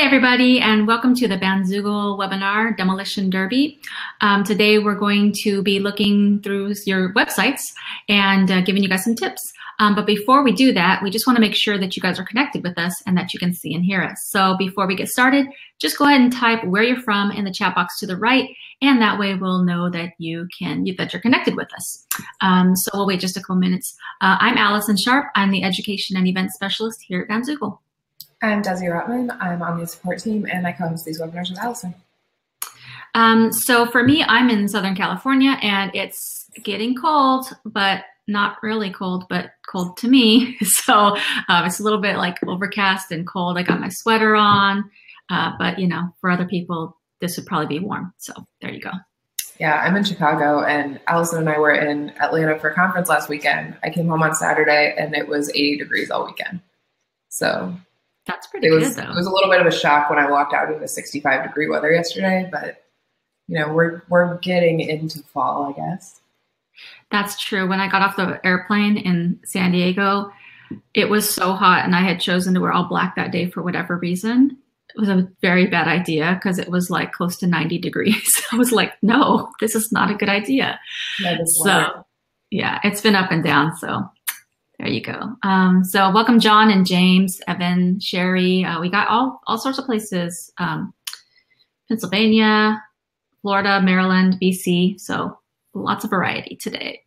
Hi, everybody, and welcome to the Bandzoogle webinar, Demolition Derby. Today, we're going to be looking through your websites and giving you guys some tips. But before we do that, we just want to make sure that you guys are connected with us and that you can see and hear us. So before we get started, just go ahead and type where you're from in the chat box to the right, and that way we'll know that you're connected with us. So we'll wait just a couple minutes. I'm Allison Sharp. I'm the Education and Event Specialist here at Bandzoogle. I'm Desi Rotman. I'm on the support team, and I co-host these webinars with Allison. So for me, I'm in Southern California, and it's getting cold, but not really cold, but cold to me. So it's a little bit like overcast and cold. I got my sweater on, but you know, for other people, this would probably be warm. So there you go. Yeah, I'm in Chicago, and Allison and I were in Atlanta for a conference last weekend. I came home on Saturday, and it was 80 degrees all weekend. So that's pretty good, though. It was a little bit of a shock when I walked out into 65-degree weather yesterday, but you know, we're getting into fall, I guess. That's true. When I got off the airplane in San Diego, it was so hot, and I had chosen to wear all black that day for whatever reason. It was a very bad idea because it was like close to 90 degrees. I was like, no, this is not a good idea. So yeah, it's been up and down. So there you go. So welcome, John and James, Evan, Sherry. We got all sorts of places, Pennsylvania, Florida, Maryland, BC. So lots of variety today.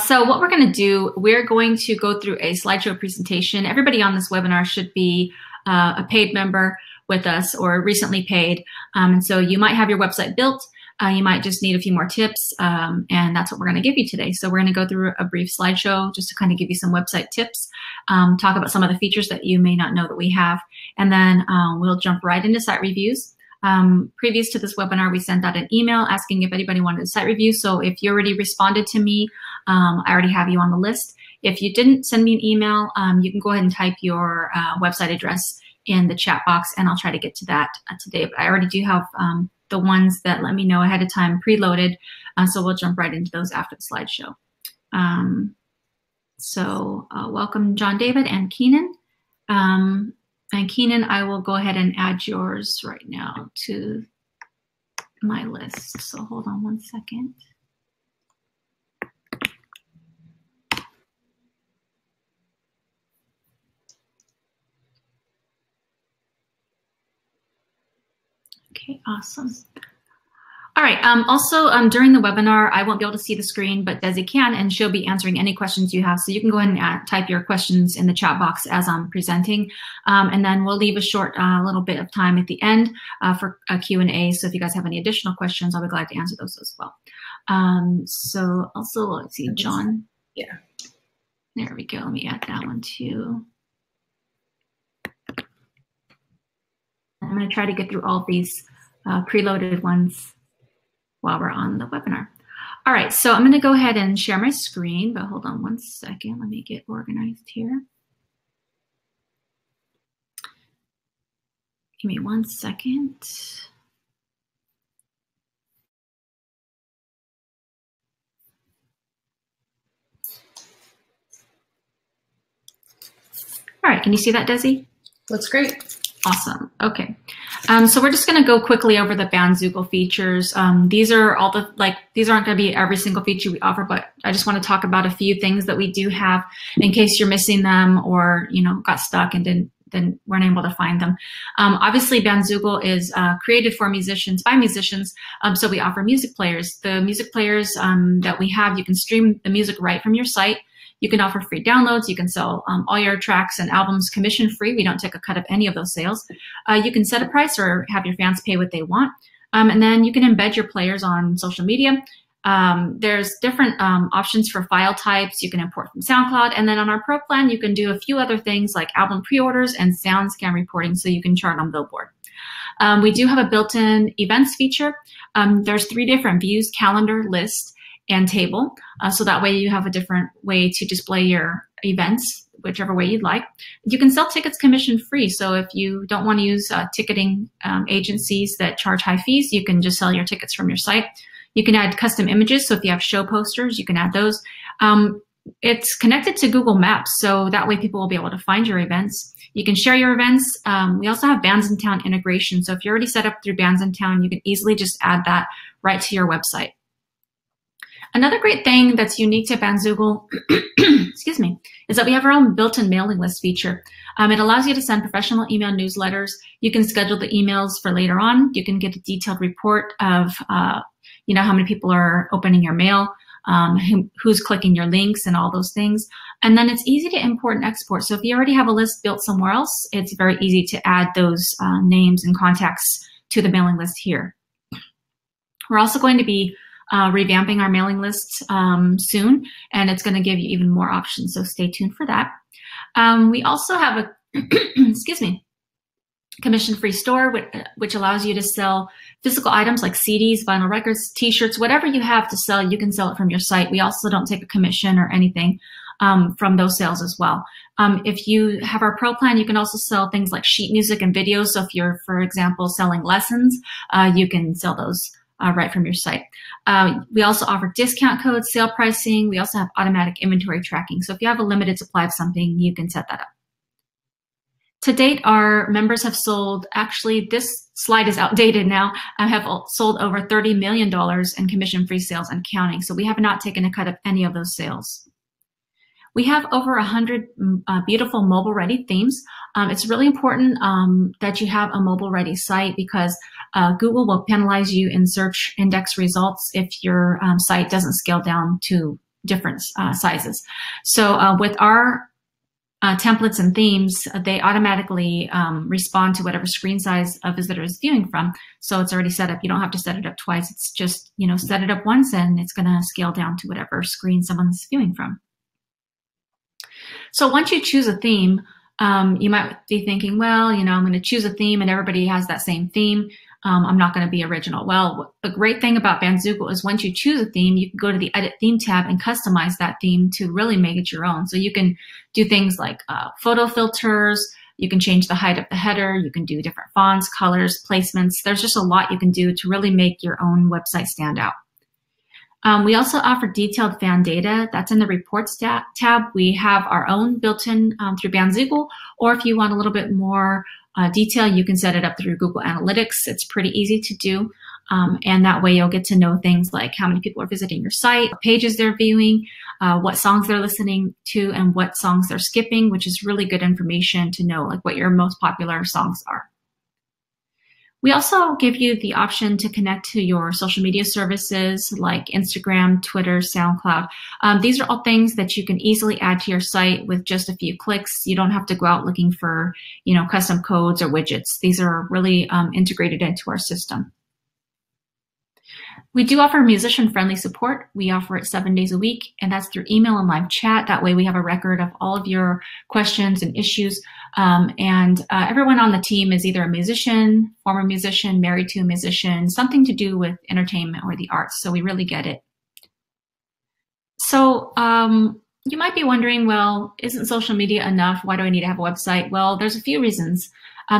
So what we're going to do, we're going to go through a slideshow presentation. Everybody on this webinar should be a paid member with us or recently paid. And so you might have your website built. You might just need a few more tips, and that's what we're going to give you today. So we're going to go through a brief slideshow just to kind of give you some website tips, talk about some of the features that you may not know that we have, and then we'll jump right into site reviews. Previous to this webinar, we sent out an email asking if anybody wanted a site review. So if you already responded to me, I already have you on the list. If you didn't send me an email, you can go ahead and type your website address in the chat box, and I'll try to get to that today. But I already do have the ones that let me know ahead of time preloaded, so we'll jump right into those after the slideshow. Welcome, John David and Keenan. And Keenan, I will go ahead and add yours right now to my list. So hold on one second. Okay, awesome. All right. Also, during the webinar, I won't be able to see the screen, but Desi can, and she'll be answering any questions you have. So you can go ahead and type your questions in the chat box as I'm presenting. And then we'll leave a short little bit of time at the end for a Q&A. So if you guys have any additional questions, I'll be glad to answer those as well. So also, let's see, John. Yeah. There we go. Let me add that one too. I'm going to try to get through all these preloaded ones while we're on the webinar. All right, so I'm going to go ahead and share my screen, but hold on one second. Let me get organized here. Give me 1 second. All right, can you see that, Desi? Looks great. Awesome. Okay. So we're just going to go quickly over the Bandzoogle features. These are all these aren't going to be every single feature we offer, but I just want to talk about a few things that we do have in case you're missing them or, you know, got stuck and then weren't able to find them. Obviously, Bandzoogle is created for musicians by musicians. So we offer music players. The music players that we have, you can stream the music right from your site. You can offer free downloads. You can sell all your tracks and albums commission free. We don't take a cut of any of those sales. You can set a price or have your fans pay what they want. And then you can embed your players on social media. There's different options for file types. You can import from SoundCloud. And then on our Pro plan, you can do a few other things like album pre-orders and sound scan reporting so you can chart on Billboard. We do have a built-in events feature. There's 3 different views: calendar, list, and table. So that way you have a different way to display your events, whichever way you'd like. You can sell tickets commission free. So if you don't want to use ticketing agencies that charge high fees, you can just sell your tickets from your site. You can add custom images. So if you have show posters, you can add those. It's connected to Google Maps, so that way people will be able to find your events. You can share your events. We also have Bands in Town integration. So if you're already set up through Bands in Town, you can easily just add that right to your website. Another great thing that's unique to Bandzoogle, excuse me, is that we have our own built-in mailing list feature. It allows you to send professional email newsletters. You can schedule the emails for later on. You can get a detailed report of, how many people are opening your mail, who's clicking your links and all those things. And then it's easy to import and export. So if you already have a list built somewhere else, it's very easy to add those names and contacts to the mailing list here. We're also going to be revamping our mailing lists soon, and it's going to give you even more options. So stay tuned for that. We also have a, excuse me, commission-free store, which allows you to sell physical items like CDs, vinyl records, t-shirts, whatever you have to sell, you can sell it from your site. We also don't take a commission or anything from those sales as well. If you have our Pro plan, you can also sell things like sheet music and videos. So if you're, for example, selling lessons, you can sell those right from your site. We also offer discount codes, sale pricing. We also have automatic inventory tracking. So if you have a limited supply of something, you can set that up. To date, our members have sold, actually this slide is outdated now, have sold over $30 million in commission-free sales and counting. So we have not taken a cut of any of those sales. We have over 100 beautiful mobile-ready themes. It's really important that you have a mobile-ready site because Google will penalize you in search index results if your site doesn't scale down to different sizes. So with our templates and themes, they automatically respond to whatever screen size a visitor is viewing from. So it's already set up. You don't have to set it up twice. It's just, set it up once and it's going to scale down to whatever screen someone's viewing from. So once you choose a theme, you might be thinking, well, I'm going to choose a theme and everybody has that same theme. I'm not going to be original. Well, the great thing about Bandzoogle is once you choose a theme, you can go to the Edit Theme tab and customize that theme to really make it your own. So you can do things like photo filters, you can change the height of the header, you can do different fonts, colors, placements. There's just a lot you can do to really make your own website stand out. We also offer detailed fan data. That's in the Reports tab. We have our own built-in through Bandzoogle, or if you want a little bit more detail, you can set it up through Google Analytics. It's pretty easy to do. And that way you'll get to know things like how many people are visiting your site, what pages they're viewing, what songs they're listening to, and what songs they're skipping, which is really good information to know, like what your most popular songs are. We also give you the option to connect to your social media services like Instagram, Twitter, SoundCloud. These are all things that you can easily add to your site with just a few clicks. You don't have to go out looking for, custom codes or widgets. These are really integrated into our system. We do offer musician-friendly support. We offer it 7 days a week, and that's through email and live chat. That way we have a record of all of your questions and issues. Everyone on the team is either a musician, former musician, married to a musician, something to do with entertainment or the arts. So we really get it. So you might be wondering, well, isn't social media enough? Why do I need to have a website? Well, there's a few reasons.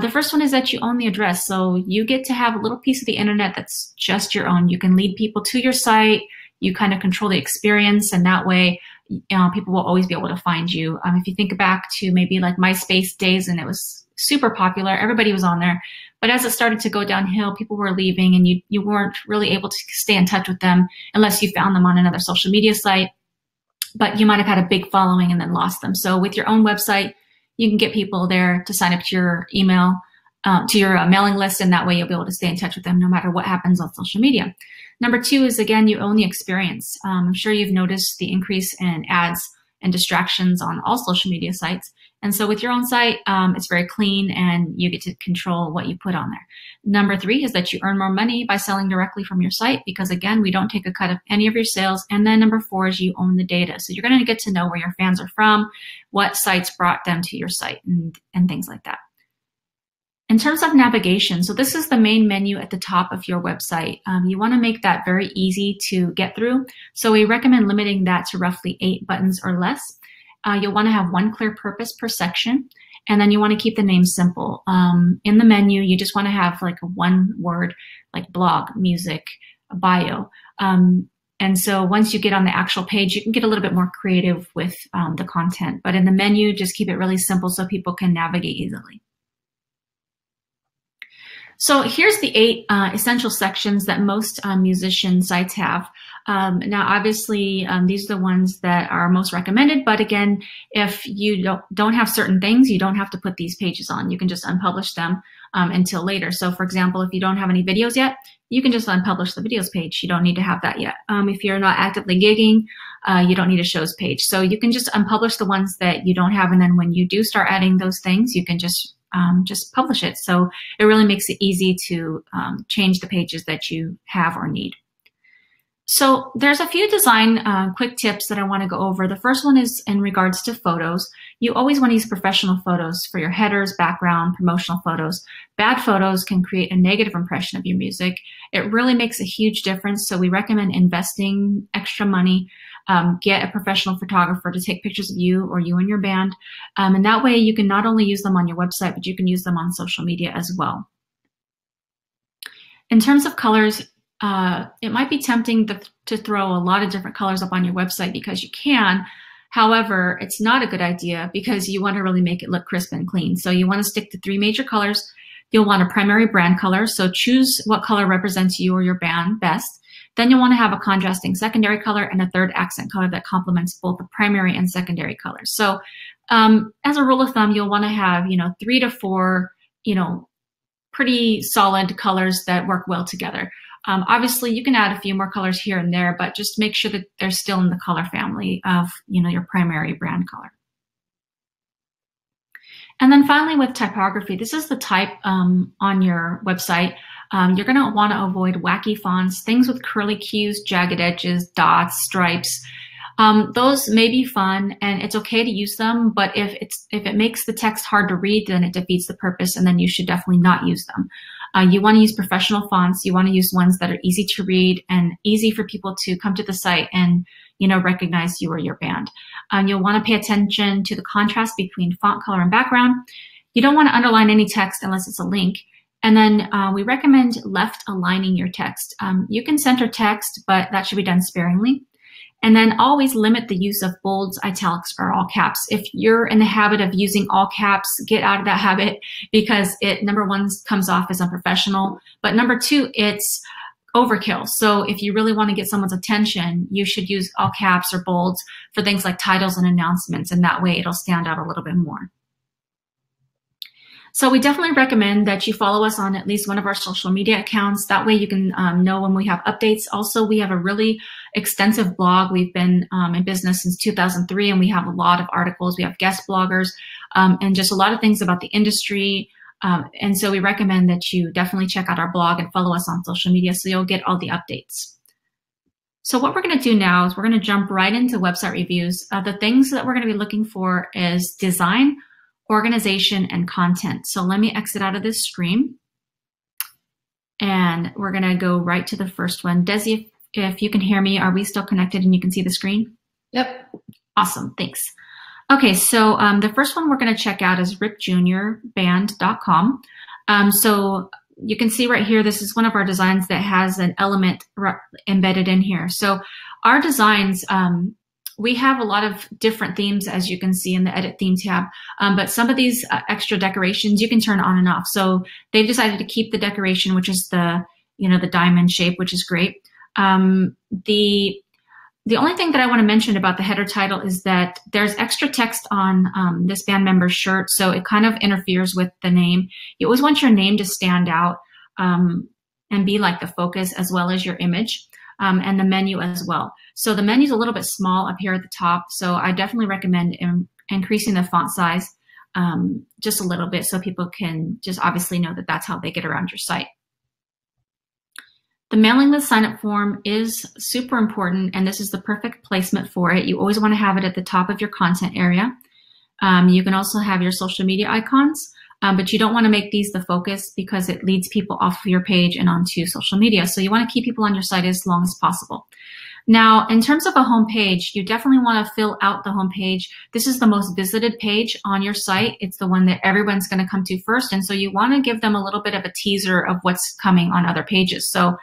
The first one is that you own the address. So you get to have a little piece of the internet that's just your own. You can lead people to your site. You kind of control the experience, and that way people will always be able to find you. If you think back to maybe like MySpace days and it was super popular, everybody was on there. But as it started to go downhill, people were leaving and you weren't really able to stay in touch with them unless you found them on another social media site. But you might have had a big following and then lost them. So with your own website, you can get people there to sign up to your email, to your mailing list, and that way you'll be able to stay in touch with them no matter what happens on social media. Number two is, again, you own the experience. I'm sure you've noticed the increase in ads and distractions on all social media sites. And so with your own site, it's very clean and you get to control what you put on there. Number three is that you earn more money by selling directly from your site because, again, we don't take a cut of any of your sales. And then number four is you own the data. So you're going to get to know where your fans are from, what sites brought them to your site, and things like that. In terms of navigation, so this is the main menu at the top of your website. You want to make that very easy to get through. So we recommend limiting that to roughly 8 buttons or less. You'll want to have one clear purpose per section, and then you want to keep the name simple. In the menu, you just want to have like one word, like blog, music, bio. And so once you get on the actual page, you can get a little bit more creative with the content. But in the menu, just keep it really simple so people can navigate easily. So here's the 8 essential sections that most musician sites have. Now, obviously, these are the ones that are most recommended. But again, if you don't have certain things, you don't have to put these pages on. You can just unpublish them until later. So for example, if you don't have any videos yet, you can just unpublish the videos page. You don't need to have that yet. If you're not actively gigging, you don't need a shows page. So you can just unpublish the ones that you don't have. And then when you do start adding those things, you can just publish it. So it really makes it easy to change the pages that you have or need. So there's a few design quick tips that I want to go over. The first one is in regards to photos. You always want to use professional photos for your headers, background, promotional photos. Bad photos can create a negative impression of your music. It really makes a huge difference. So we recommend investing extra money. Get a professional photographer to take pictures of you or you and your band. And that way you can not only use them on your website, but you can use them on social media as well. In terms of colors, it might be tempting to throw a lot of different colors up on your website because you can. However, it's not a good idea because you want to really make it look crisp and clean. So you want to stick to 3 major colors. You'll want a primary brand color. So choose what color represents you or your band best. Then you'll want to have a contrasting secondary color and a third accent color that complements both the primary and secondary colors. So as a rule of thumb, you'll want to have, 3 to 4, pretty solid colors that work well together. Obviously, you can add a few more colors here and there, but just make sure that they're still in the color family of, your primary brand color. And then finally with typography, this is the type on your website. You're going to want to avoid wacky fonts, things with curly cues, jagged edges, dots, stripes. Those may be fun and it's okay to use them, but if it makes the text hard to read, then it defeats the purpose and then you should definitely not use them. You want to use professional fonts. You want to use ones that are easy to read and easy for people to come to the site and, recognize you or your band. You'll want to pay attention to the contrast between font color and background. You don't want to underline any text unless it's a link. And then we recommend left aligning your text. You can center text, but that should be done sparingly. And then always limit the use of bolds, italics, or all caps. If you're in the habit of using all caps, get out of that habit because it, number 1, comes off as unprofessional, but number 2, it's overkill. So if you really want to get someone's attention, you should use all caps or bolds for things like titles and announcements, and that way it'll stand out a little bit more. So we definitely recommend that you follow us on at least one of our social media accounts. That way you can know when we have updates. Also, we have a really extensive blog. We've been in business since 2003, and we have a lot of articles. We have guest bloggers and just a lot of things about the industry. And so we recommend that you definitely check out our blog and follow us on social media so you'll get all the updates. So what we're going to do now is we're going to jump right into website reviews. The things that we're going to be looking for is design, organization, and content. So let me exit out of this screen. And we're going to go right to the first one. Desi, if you can hear me, are we still connected and you can see the screen? Yep. Awesome, thanks. Okay, so the first one we're going to check out is ripjunior.band.com. So you can see right here, this is one of our designs that has an element embedded in here. So our designs, we have a lot of different themes, as you can see in the Edit Theme tab, but some of these extra decorations you can turn on and off. So they've decided to keep the decoration, which is the diamond shape, which is great. The only thing that I want to mention about the header title is that there's extra text on this band member's shirt, so it kind of interferes with the name. You always want your name to stand out and be like the focus as well as your image. And the menu as well. So the menu is a little bit small up here at the top. So I definitely recommend increasing the font size just a little bit so people can just obviously know that that's how they get around your site. The mailing list sign-up form is super important, and this is the perfect placement for it. You always want to have it at the top of your content area. You can also have your social media icons. But you don't want to make these the focus because it leads people off of your page and onto social media. So you want to keep people on your site as long as possible. Now, in terms of a home page, you definitely want to fill out the home page. This is the most visited page on your site. It's the one that everyone's going to come to first. And so you want to give them a little bit of a teaser of what's coming on other pages. So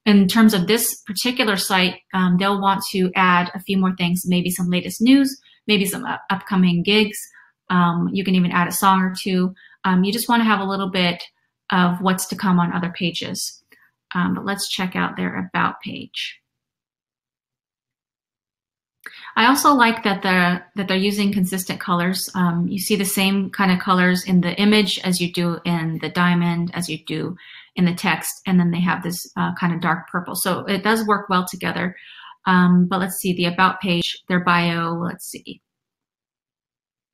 in terms of this particular site, they'll want to add a few more things, maybe some latest news, maybe some upcoming gigs. You can even add a song or two. You just want to have a little bit of what's to come on other pages. But let's check out their About page. I also like that they're using consistent colors. You see the same kind of colors in the image as you do in the diamond, as you do in the text, and then they have this kind of dark purple. So it does work well together. But let's see, the About page, their bio, let's see.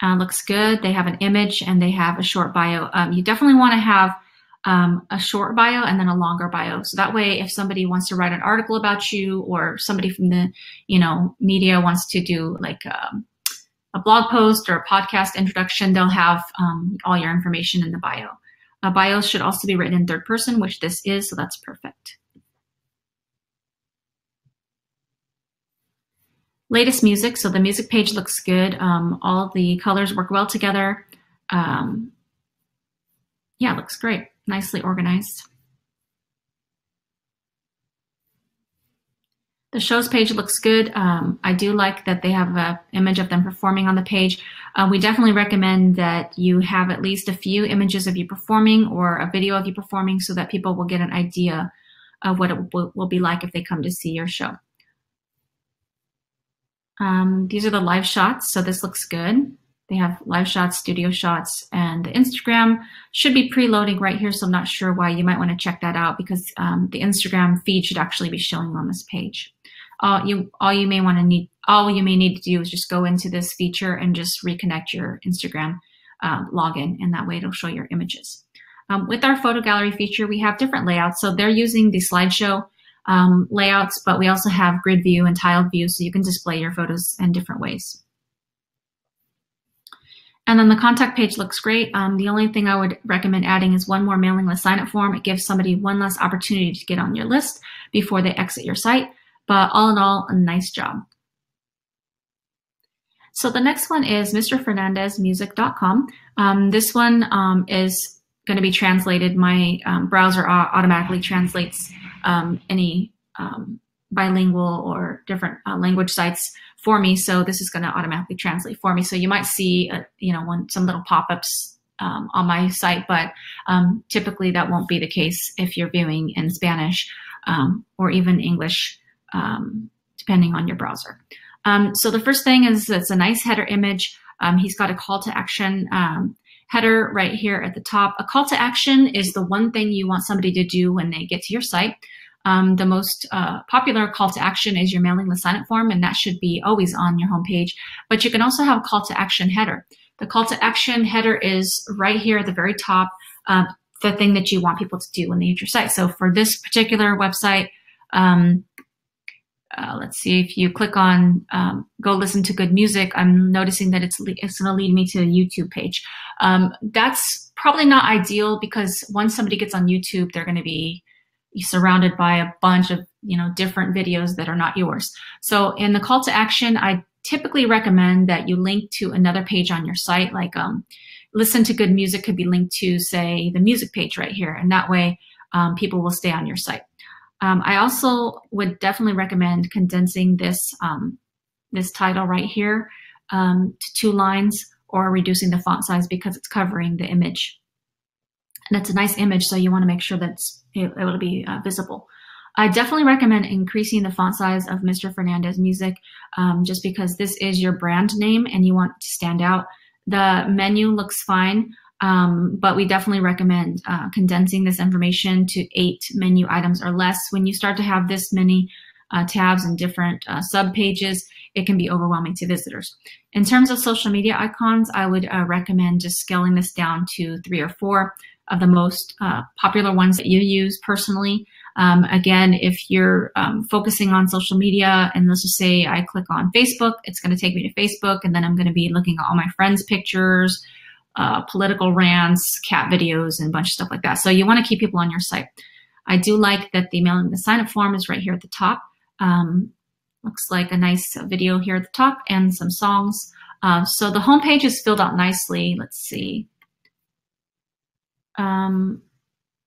Looks good. They have an image and they have a short bio. You definitely want to have a short bio and then a longer bio. So that way, if somebody wants to write an article about you, or somebody from the, media wants to do like a blog post or a podcast introduction, they'll have all your information in the bio. Bios should also be written in third person, which this is, so that's perfect. Latest music, so the music page looks good. All the colors work well together. Yeah, it looks great. Nicely organized. The shows page looks good. I do like that they have an image of them performing on the page. We definitely recommend that you have at least a few images of you performing or a video of you performing so that people will get an idea of what it will be like if they come to see your show. These are the live shots, so this looks good. They have live shots, studio shots, and the Instagram should be preloading right here, so I'm not sure why. You might want to check that out because the Instagram feed should actually be showing on this page. All you may need to do is just go into this feature and just reconnect your Instagram login, and that way it'll show your images. With our photo gallery feature, we have different layouts. So they're using the slideshow layouts, but we also have grid view and tiled view, so you can display your photos in different ways. And then the contact page looks great. The only thing I would recommend adding is one more mailing list sign-up form. It gives somebody one less opportunity to get on your list before they exit your site. But all in all, a nice job. So the next one is mrfernandezmusic.com. This one is going to be translated. My browser automatically translates any bilingual or different language sites for me. So this is going to automatically translate for me. So you might see, some little pop-ups on my site, but typically that won't be the case if you're viewing in Spanish or even English, depending on your browser. So the first thing is it's a nice header image. He's got a call to action header right here at the top. A call to action is the one thing you want somebody to do when they get to your site. The most popular call to action is your mailing list sign-up form, and that should be always on your homepage. But you can also have a call to action header. The call to action header is right here at the very top, the thing that you want people to do when they hit your site. So for this particular website, let's see, if you click on go listen to good music, I'm noticing that it's going to lead me to a YouTube page. That's probably not ideal because once somebody gets on YouTube, they're going to be surrounded by a bunch of different videos that are not yours. So in the call to action, I typically recommend that you link to another page on your site, like listen to good music could be linked to, say, the music page right here, and that way people will stay on your site. I also would definitely recommend condensing this this title right here to 2 lines, or reducing the font size because it's covering the image. And it's a nice image, so you want to make sure that it will be visible. I definitely recommend increasing the font size of Mr. Fernandez Music, just because this is your brand name and you want it to stand out. The menu looks fine, but we definitely recommend condensing this information to 8 menu items or less. When you start to have this many tabs and different sub pages, it can be overwhelming to visitors. In terms of social media icons, I would recommend just scaling this down to 3 or 4 of the most popular ones that you use personally. Again, if you're focusing on social media, and let's just say I click on Facebook, it's going to take me to Facebook, and then I'm going to be looking at all my friends' pictures, political rants, cat videos, and a bunch of stuff like that. So you want to keep people on your site. I do like that the mailing the sign-up form is right here at the top. Looks like a nice video here at the top and some songs. So the homepage is filled out nicely. Let's see.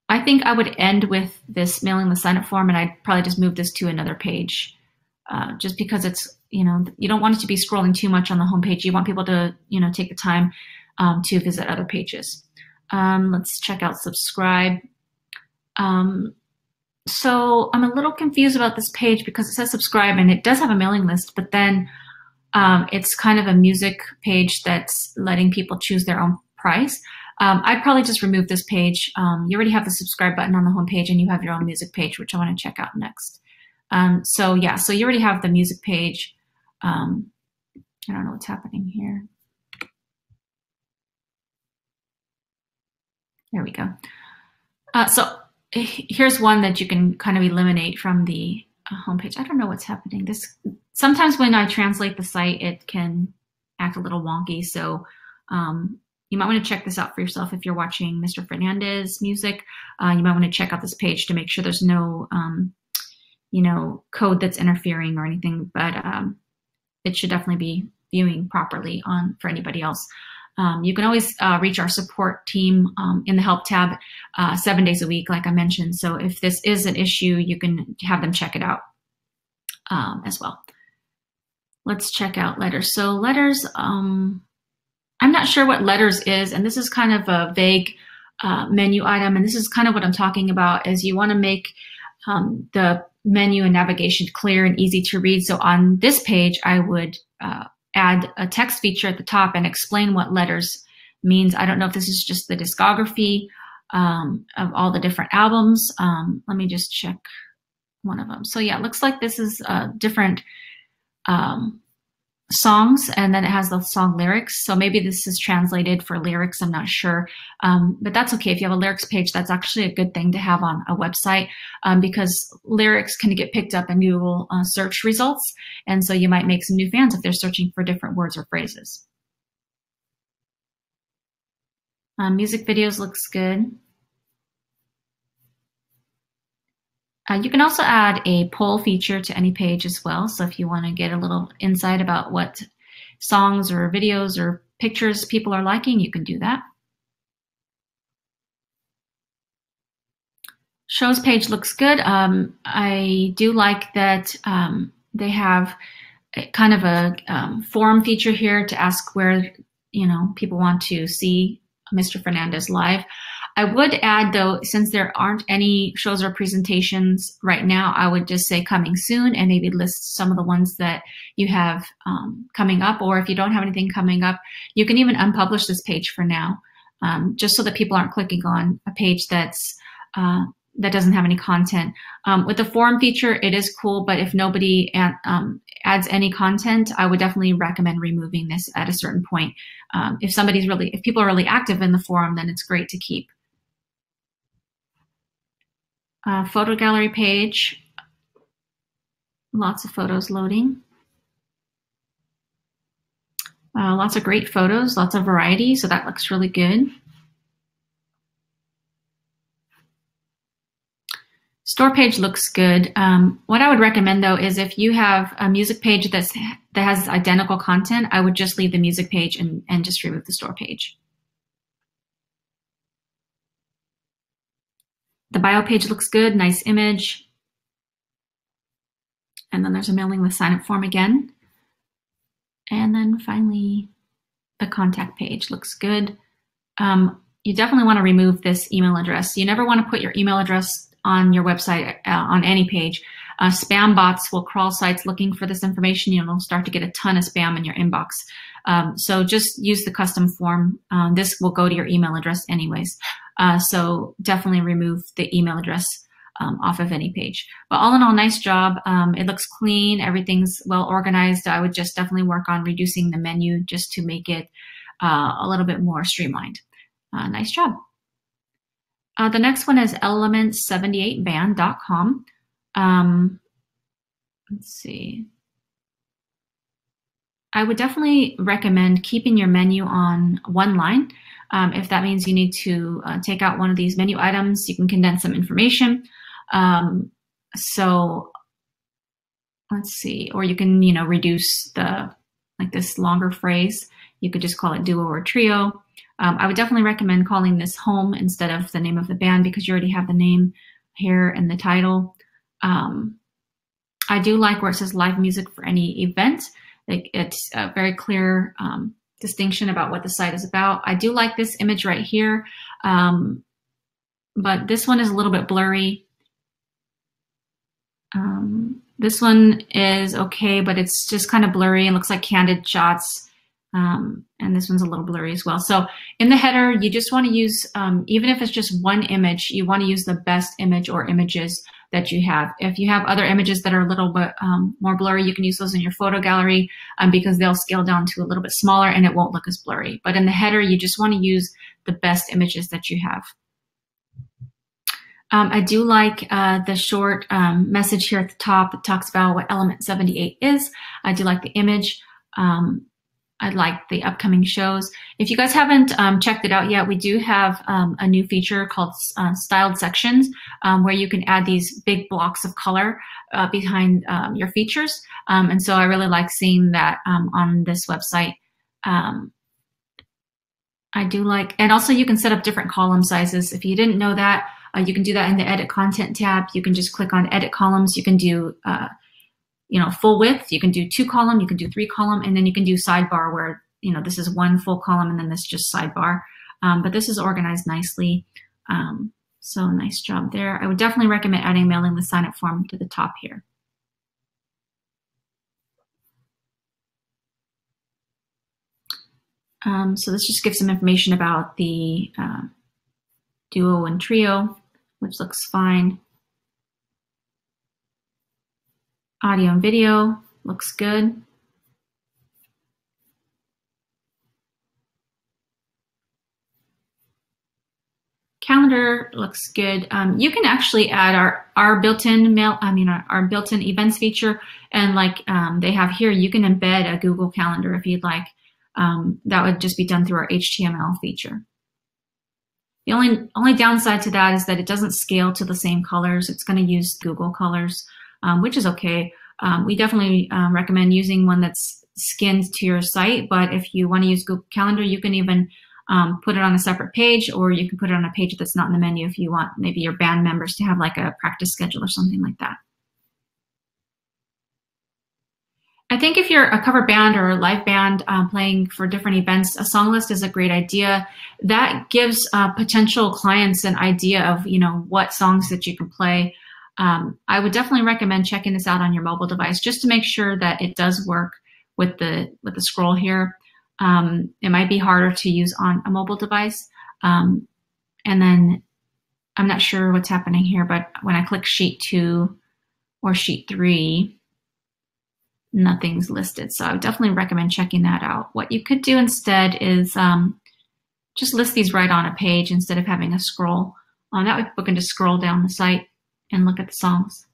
I think I would end with this mailing list sign up form, and I'd probably just move this to another page, just because it's, you don't want it to be scrolling too much on the homepage. You want people to, take the time to visit other pages. Let's check out subscribe. So I'm a little confused about this page because it says subscribe and it does have a mailing list, but then it's kind of a music page that's letting people choose their own price. I'd probably just remove this page. You already have the subscribe button on the home page and you have your own music page, which I want to check out next. So yeah, so you already have the music page. I don't know what's happening here. There we go. So here's one that you can kind of eliminate from the homepage. I don't know what's happening. Sometimes when I translate the site, it can act a little wonky. So you might want to check this out for yourself if you're watching Mr. Fernandez music. You might want to check out this page to make sure there's no, code that's interfering or anything. But it should definitely be viewing properly for anybody else. You can always reach our support team in the help tab 7 days a week, like I mentioned. So if this is an issue, you can have them check it out as well. Let's check out letters. So letters, I'm not sure what letters is, and this is kind of a vague menu item. And this is kind of what I'm talking about, is you want to make the menu and navigation clear and easy to read. So on this page, I would add a text feature at the top and explain what letters means. I don't know if this is just the discography of all the different albums. Let me just check one of them. So yeah, it looks like this is different songs, and then it has the song lyrics. So maybe this is translated for lyrics, I'm not sure. But that's okay. If you have a lyrics page, that's actually a good thing to have on a website, because lyrics can get picked up in Google search results. And so you might make some new fans if they're searching for different words or phrases. Music videos looks good. You can also add a poll feature to any page as well. So if you want to get a little insight about what songs or videos or pictures people are liking, you can do that. Shows page looks good. I do like that they have kind of a forum feature here to ask where people want to see Mr. Fernandez live. I would add, though, since there aren't any shows or presentations right now, I would just say coming soon and maybe list some of the ones that you have coming up. Or if you don't have anything coming up, you can even unpublish this page for now, just so that people aren't clicking on a page that doesn't have any content. With the forum feature, it is cool, but if nobody adds any content, I would definitely recommend removing this at a certain point. If people are really active in the forum, then it's great to keep. Photo gallery page, lots of photos loading. Lots of great photos, lots of variety, so that looks really good. Store page looks good. What I would recommend, though, is if you have a music page that has identical content, I would just leave the music page and just remove the store page. The bio page looks good, nice image. And then there's a mailing list sign up form again. And then finally, the contact page looks good. You definitely want to remove this email address. You never want to put your email address on your website on any page. Spam bots will crawl sites looking for this information. You'll start to get a ton of spam in your inbox. So just use the custom form. This will go to your email address anyways. So definitely remove the email address off of any page. But all in all, nice job. It looks clean. Everything's well organized. I would just definitely work on reducing the menu just to make it a little bit more streamlined. Nice job. The next one is element78band.com. Let's see. I would definitely recommend keeping your menu on one line. If that means you need to take out one of these menu items, you can condense some information. So let's see, or you can, reduce the like this longer phrase. You could just call it duo or trio. I would definitely recommend calling this home instead of the name of the band because you already have the name here in the title. I do like where it says live music for any event. It's a very clear distinction about what the site is about. I do like this image right here, but this one is a little bit blurry. This one is okay, but it's just kind of blurry and looks like candid shots. And this one's a little blurry as well. So in the header, you just want to use, even if it's just one image, you want to use the best image or images that you have. If you have other images that are a little bit more blurry, you can use those in your photo gallery because they'll scale down to a little bit smaller and it won't look as blurry. But in the header, you just want to use the best images that you have. I do like the short message here at the top that talks about what element 78 is. I do like the image. I like the upcoming shows. If you guys haven't checked it out yet, we do have a new feature called styled sections where you can add these big blocks of color behind your features. And so I really like seeing that on this website. I do like, and also you can set up different column sizes. If you didn't know that, you can do that in the Edit Content tab. You can just click on Edit Columns. You can do, full width. You can do 2 column. You can do 3 column, and then you can do sidebar where this is 1 full column and then this just sidebar. But this is organized nicely. So nice job there. I would definitely recommend adding mailing list sign up form to the top here. So this just gives some information about the duo and trio, which looks fine. Audio and video looks good. Calendar looks good. You can actually add our built-in our built-in events feature, and like they have here, you can embed a Google Calendar if you'd like. That would just be done through our HTML feature. The only downside to that is that it doesn't scale to the same colors. It's going to use Google colors, which is okay. We definitely recommend using one that's skinned to your site, but if you want to use Google Calendar, you can even put it on a separate page, or you can put it on a page that's not in the menu if you want maybe your band members to have like a practice schedule or something like that. I think if you're a cover band or a live band playing for different events, a song list is a great idea. That gives potential clients an idea of what songs that you can play. I would definitely recommend checking this out on your mobile device just to make sure that it does work with the scroll here. It might be harder to use on a mobile device. And then I'm not sure what's happening here, but when I click sheet 2 or sheet 3, nothing's listed. So I would definitely recommend checking that out. What you could do instead is just list these right on a page instead of having a scroll. That way people can just scroll down the site and look at the songs.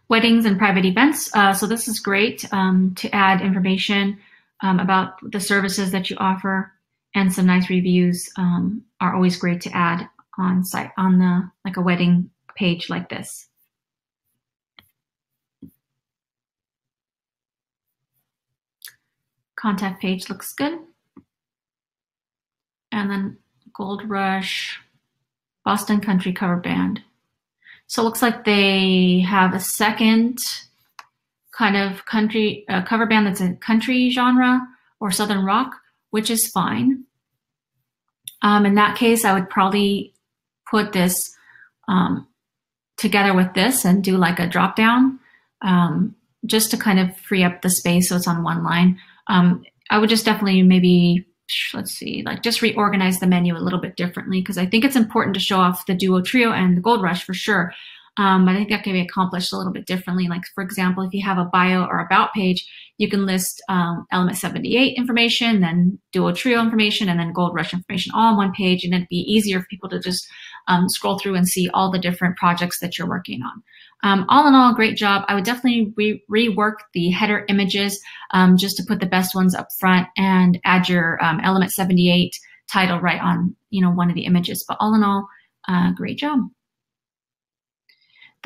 Weddings and private events. So this is great to add information about the services that you offer, and some nice reviews are always great to add on site on like a wedding page like this. Contact page looks good. And then Gold Rush, Boston Country Cover Band. So it looks like they have a second kind of country cover band that's a country genre or southern rock, which is fine. In that case, I would probably put this together with this and do like a drop down just to kind of free up the space so it's on one line. I would just definitely maybe, let's see, like just reorganize the menu a little bit differently, because I think it's important to show off the duo, trio, and the Gold Rush for sure. But I think that can be accomplished a little bit differently. Like, for example, if you have a bio or about page, you can list element 78 information, then duo, trio information, and then Gold Rush information all on one page, and it'd be easier for people to just scroll through and see all the different projects that you're working on. All in all, great job. I would definitely rework the header images just to put the best ones up front and add your element 78 title right on one of the images. But all in all, great job.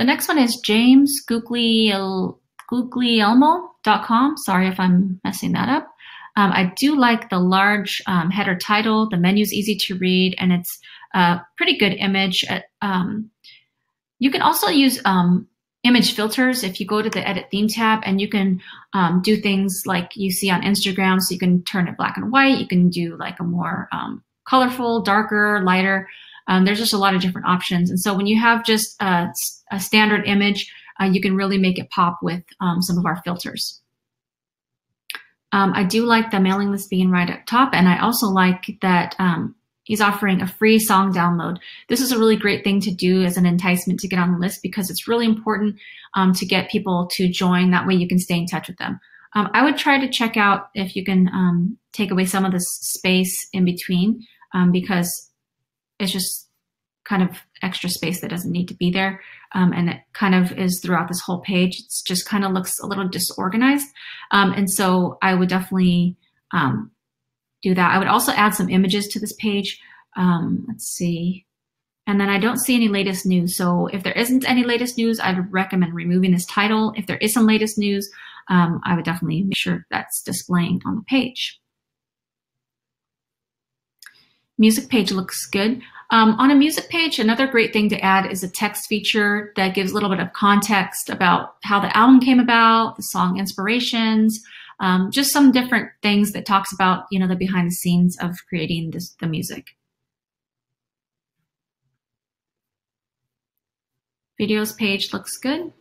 The next one is jamesguglielmo.com. Sorry if I'm messing that up. I do like the large header title. The menu is easy to read, and it's a pretty good image. You can also use image filters if you go to the Edit Theme tab, and you can do things like you see on Instagram. So you can turn it black and white. You can do like a more colorful, darker, lighter. There's just a lot of different options. And so when you have just a standard image, you can really make it pop with some of our filters. I do like the mailing list being right up top, and I also like that he's offering a free song download. This is a really great thing to do as an enticement to get on the list, because it's really important to get people to join. That way you can stay in touch with them. I would try to check out if you can take away some of this space in between, because it's just kind of extra space that doesn't need to be there. And it kind of is throughout this whole page. It's just kind of looks a little disorganized. And so I would definitely do that. I would also add some images to this page. Let's see. And then I don't see any latest news. So if there isn't any latest news, I'd recommend removing this title. If there is some latest news, I would definitely make sure that's displaying on the page. Music page looks good. On a music page, another great thing to add is a text feature that gives a little bit of context about how the album came about, the song inspirations, just some different things that talks about, you know, the behind the scenes of creating the music. Videos page looks good.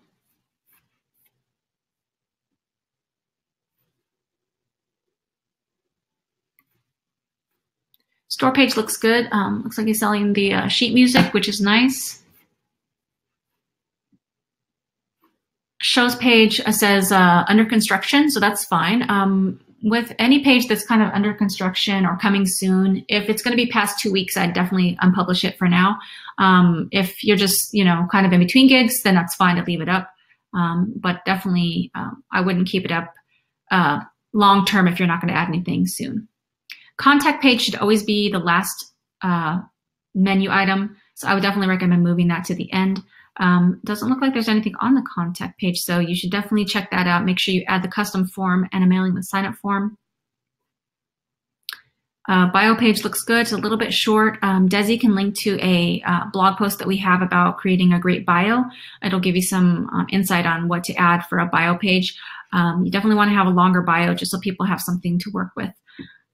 Store page looks good. Looks like he's selling the sheet music, which is nice. Shows page says under construction, so that's fine. With any page that's kind of under construction or coming soon, if it's going to be past 2 weeks, I'd definitely unpublish it for now. If you're just, you know, kind of in between gigs, then that's fine to leave it up. But definitely, I wouldn't keep it up long term if you're not going to add anything soon. Contact page should always be the last menu item, so I would definitely recommend moving that to the end. Doesn't look like there's anything on the contact page, so you should definitely check that out. Make sure you add the custom form and a mailing list sign-up form. Bio page looks good. It's a little bit short. Desi can link to a blog post that we have about creating a great bio. It'll give you some insight on what to add for a bio page. You definitely want to have a longer bio just so people have something to work with.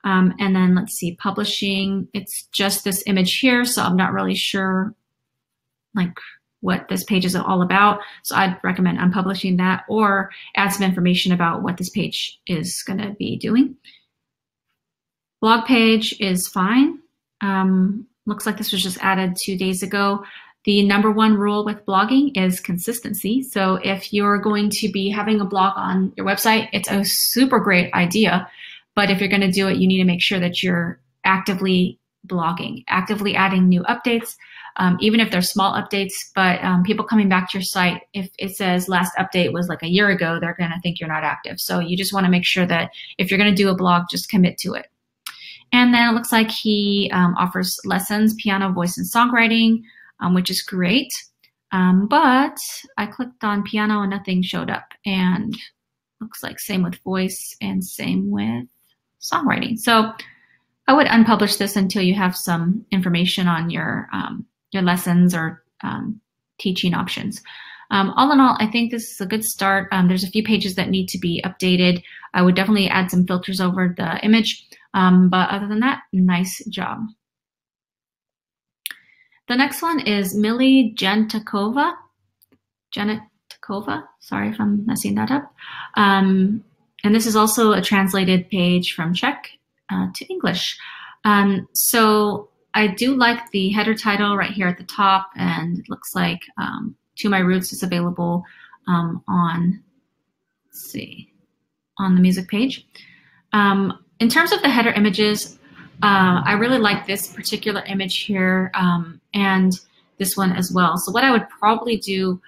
And then let's see, publishing, it's just this image here, so I'm not really sure like what this page is all about. So I'd recommend unpublishing that or add some information about what this page is going to be doing. Blog page is fine. Looks like this was just added 2 days ago. The #1 rule with blogging is consistency. So if you're going to be having a blog on your website, it's a super great idea. But if you're going to do it, you need to make sure that you're actively blogging, actively adding new updates, even if they're small updates. But people coming back to your site, if it says last update was like a year ago, they're going to think you're not active. So you just want to make sure that if you're going to do a blog, just commit to it. And then it looks like he offers lessons, piano, voice, and songwriting, which is great. But I clicked on piano and nothing showed up. And looks like same with voice and same with songwriting. So I would unpublish this until you have some information on your lessons or teaching options. All in all, I think this is a good start. There's a few pages that need to be updated. I would definitely add some filters over the image. But other than that, nice job. The next one is Millie Gentakova. Sorry if I'm messing that up. And this is also a translated page from Czech to English. So I do like the header title right here at the top, and it looks like To My Roots is available on, let's see, on the music page. In terms of the header images, I really like this particular image here and this one as well. So what I would probably do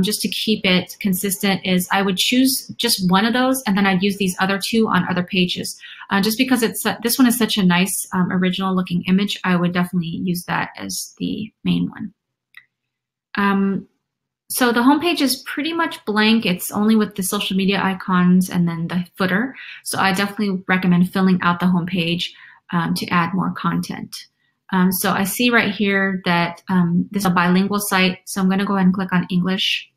just to keep it consistent is I would choose just one of those, and then I'd use these other two on other pages. Just because this one is such a nice original looking image, I would definitely use that as the main one. So the homepage is pretty much blank. It's only with the social media icons and then the footer. So I definitely recommend filling out the homepage to add more content. So I see right here that this is a bilingual site. So I'm going to go ahead and click on English.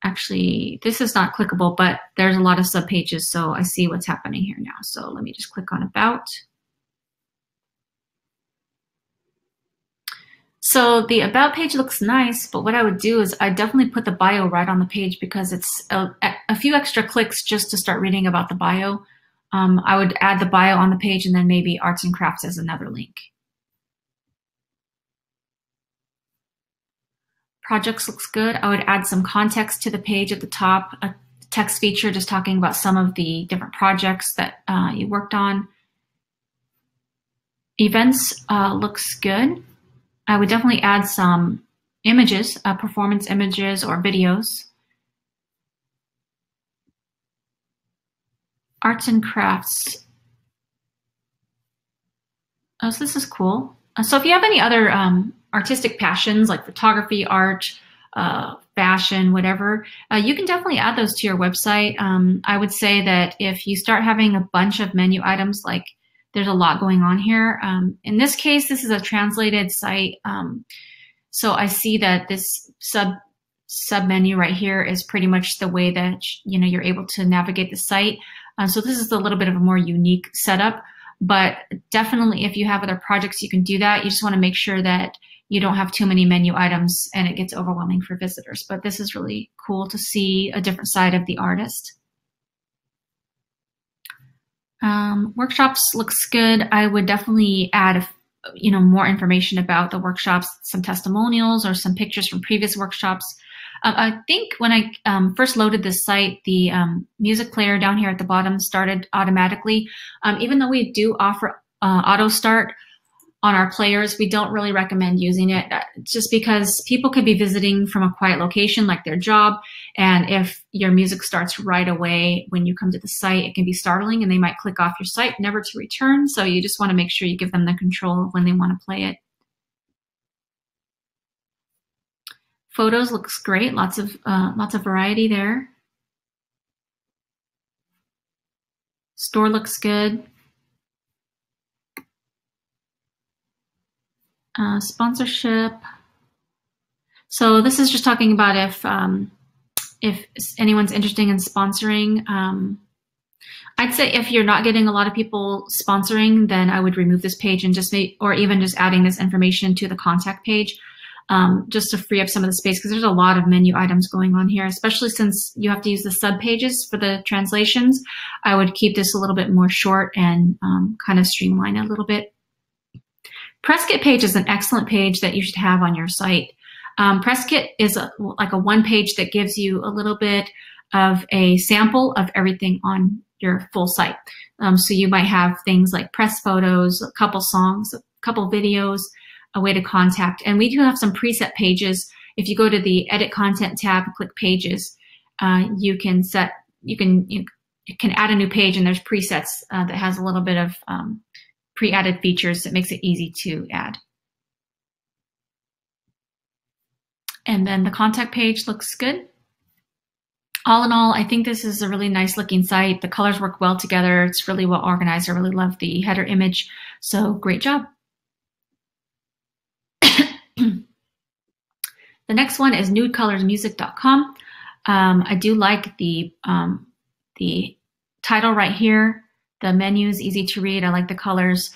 Actually, this is not clickable, but there's a lot of subpages. So I see what's happening here now. So let me just click on About. So the About page looks nice, but what I would do is I definitely put the bio right on the page because it's a few extra clicks just to start reading about the bio. I would add the bio on the page and then maybe arts and crafts as another link. Projects looks good. I would add some context to the page at the top, a text feature just talking about some of the different projects that you worked on. Events looks good. I would definitely add some images, performance images or videos. Arts and crafts. Oh, so this is cool. So if you have any other artistic passions like photography, art, fashion, whatever, you can definitely add those to your website. I would say that if you start having a bunch of menu items, like there's a lot going on here. In this case, this is a translated site. So I see that this sub menu right here is pretty much the way that you're able to navigate the site. So this is a little bit of a more unique setup, but definitely if you have other projects, you can do that. You just want to make sure that you don't have too many menu items and it gets overwhelming for visitors. But this is really cool to see a different side of the artist. Workshops looks good. I would definitely add, more information about the workshops, some testimonials or some pictures from previous workshops. I think when I first loaded this site, the music player down here at the bottom started automatically. Even though we do offer auto start on our players, we don't really recommend using it just because people could be visiting from a quiet location like their job. And if your music starts right away when you come to the site, it can be startling and they might click off your site, never to return. So you just want to make sure you give them the control of when they want to play it. Photos looks great. Lots of variety there. Store looks good. Sponsorship. So this is just talking about if anyone's interested in sponsoring. I'd say if you're not getting a lot of people sponsoring, then I would remove this page and or even just adding this information to the contact page, just to free up some of the space, because there's a lot of menu items going on here, especially since you have to use the sub pages for the translations. I would keep this a little bit more short and kind of streamline it a little bit. Press Kit page is an excellent page that you should have on your site. Press Kit is like a one page that gives you a little bit of a sample of everything on your full site. So you might have things like press photos, a couple songs, a couple videos, a way to contact. And we do have some preset pages. If you go to the Edit Content tab and click Pages, you can add a new page, and there's presets that has a little bit of pre-added features that makes it easy to add. And then the contact page looks good. All in all, I think this is a really nice looking site. The colors work well together. It's really well organized. I really love the header image. So great job. The next one is nudecolorsmusic.com. I do like the title right here. The menu is easy to read. I like the colors.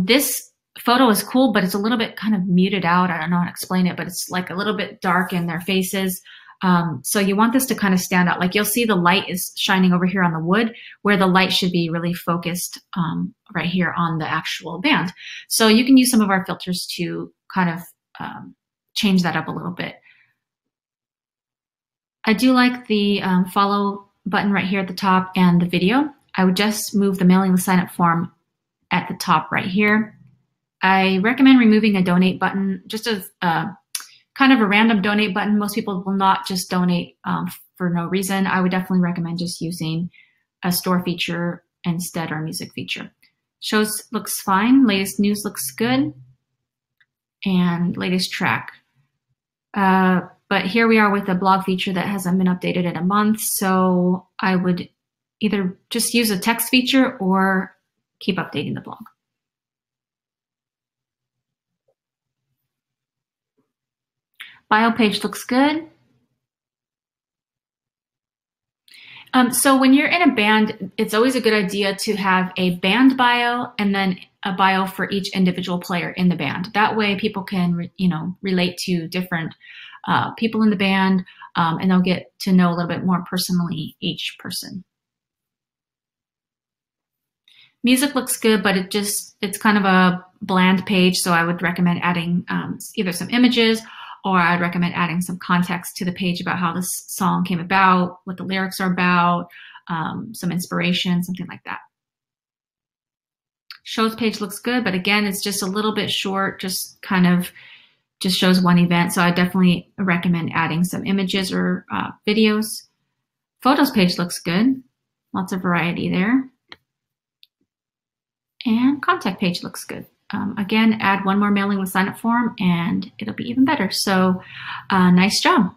This photo is cool, but it's a little bit kind of muted out. I don't know how to explain it, but it's like a little bit dark in their faces. So you want this to kind of stand out. Like you'll see the light is shining over here on the wood, where the light should be really focused right here on the actual band. So you can use some of our filters to kind of change that up a little bit. I do like the follow button right here at the top and the video. I would just move the mailing list sign up form at the top right here. I recommend removing a donate button, just as kind of a random donate button. Most people will not just donate for no reason. I would definitely recommend just using a store feature instead, or a music feature. Shows looks fine. Latest news looks good. And latest track. But here we are with a blog feature that hasn't been updated in a month. So I would either just use a text feature or keep updating the blog. Bio page looks good. So when you're in a band, it's always a good idea to have a band bio and then a bio for each individual player in the band. That way people can, relate to different people in the band, and they'll get to know a little bit more personally each person. Music looks good, but it's kind of a bland page, so I would recommend adding either some images, or I'd recommend adding some context to the page about how this song came about, what the lyrics are about, some inspiration, something like that. Shows page looks good, but again, it's just a little bit short, just shows one event. So I definitely recommend adding some images or videos. Photos page looks good. Lots of variety there. And contact page looks good. Again, add one more mailing list sign up form and it'll be even better. So nice job.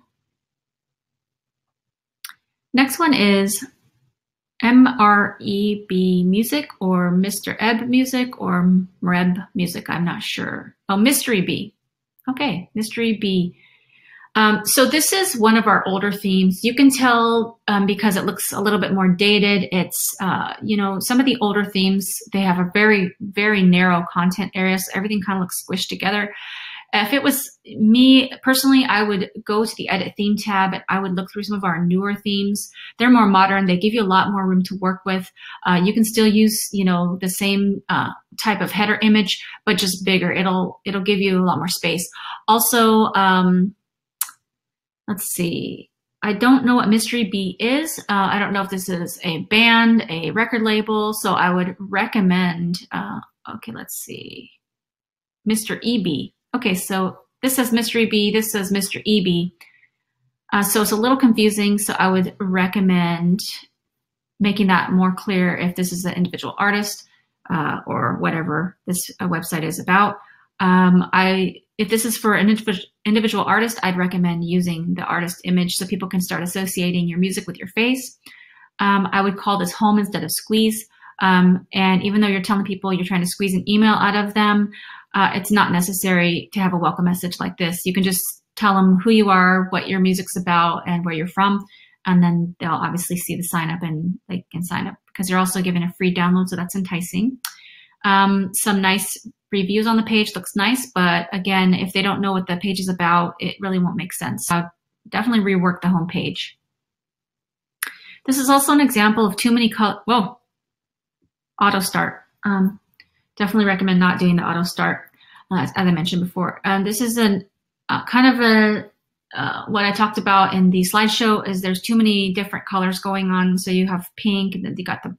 Next one is MREB music or Mr. Ebb music or MREB music. I'm not sure. Oh, Mystery B. Okay, Mystery B. So this is one of our older themes. You can tell because it looks a little bit more dated. It's, some of the older themes, they have a very, very narrow content area. So everything kind of looks squished together. If it was me personally, I would go to the edit theme tab and I would look through some of our newer themes. They're more modern. They give you a lot more room to work with. You can still use, the same type of header image, but just bigger. It'll give you a lot more space. Also, let's see. I don't know what Mystery B is. I don't know if this is a band, a record label. So I would recommend, okay, let's see. Mr. EB. Okay, so this says Mystery B, this says Mr. EB. So it's a little confusing. So I would recommend making that more clear if this is an individual artist or whatever this website is about. If this is for an individual artist, I'd recommend using the artist image so people can start associating your music with your face. I would call this home instead of squeeze. And even though you're telling people you're trying to squeeze an email out of them, it's not necessary to have a welcome message like this. You can just tell them who you are, what your music's about, and where you're from. And then they'll obviously see the sign up and they can sign up because you're also given a free download. So that's enticing. Some nice reviews on the page looks nice, but again, if they don't know what the page is about, it really won't make sense. So definitely rework the home page. This is also an example of too many auto start. Definitely recommend not doing the auto start, as I mentioned before. This is what I talked about in the slideshow is there's too many different colors going on. So you have pink, and then you got the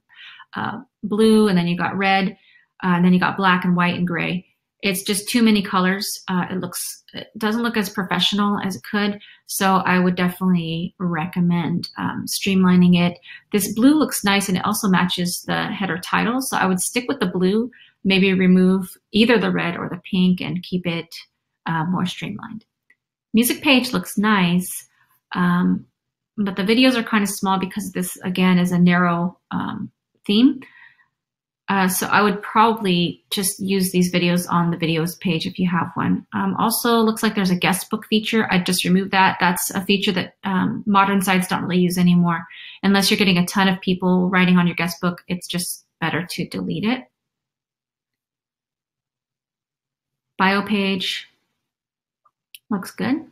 blue, and then you got red, and then you got black and white and gray. It's just too many colors. It doesn't look as professional as it could. So I would definitely recommend streamlining it. This blue looks nice and it also matches the header title. So I would stick with the blue, maybe remove either the red or the pink and keep it more streamlined. Music page looks nice, but the videos are kind of small because this again is a narrow theme. So I would probably just use these videos on the videos page if you have one. Also looks like there's a guest book feature. I just removed that. That's a feature that modern sites don't really use anymore. Unless you're getting a ton of people writing on your guest book, it's just better to delete it. Bio page looks good.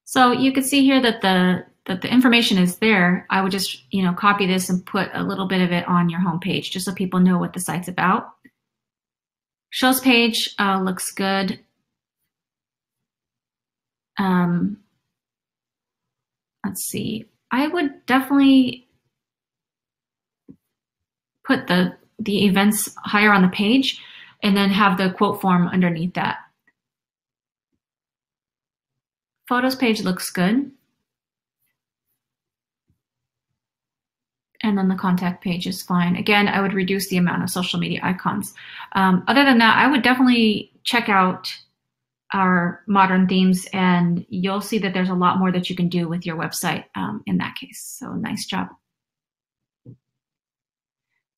So you can see here that the information is there. I would just, copy this and put a little bit of it on your home page just so people know what the site's about. Shows page looks good. Let's see. I would definitely put the events higher on the page and then have the quote form underneath that. Photos page looks good. And then the contact page is fine. Again, I would reduce the amount of social media icons. Other than that, I would definitely check out our modern themes, and you'll see that there's a lot more that you can do with your website in that case. So nice job.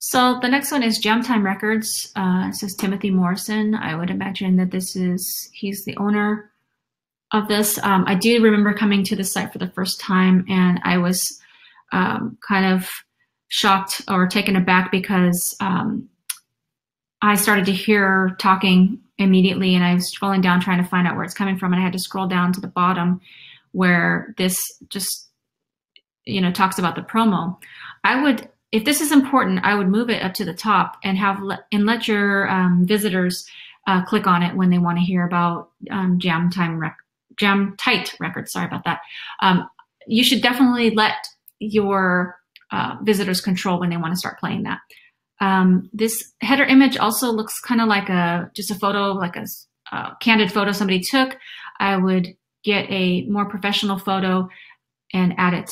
So the next one is Jam Time Records. It says Timothy Morrison. I would imagine that he's the owner of this. I do remember coming to the site for the first time, and I was kind of shocked or taken aback because I started to hear talking immediately, and I was scrolling down trying to find out where it's coming from, and I had to scroll down to the bottom where this just, talks about the promo. If this is important, I would move it up to the top and let your visitors click on it when they want to hear about Jam Tight Records. Sorry about that. You should definitely let your visitors control when they want to start playing that. This header image also looks kind of like just a photo, like a candid photo somebody took. I would get a more professional photo and add it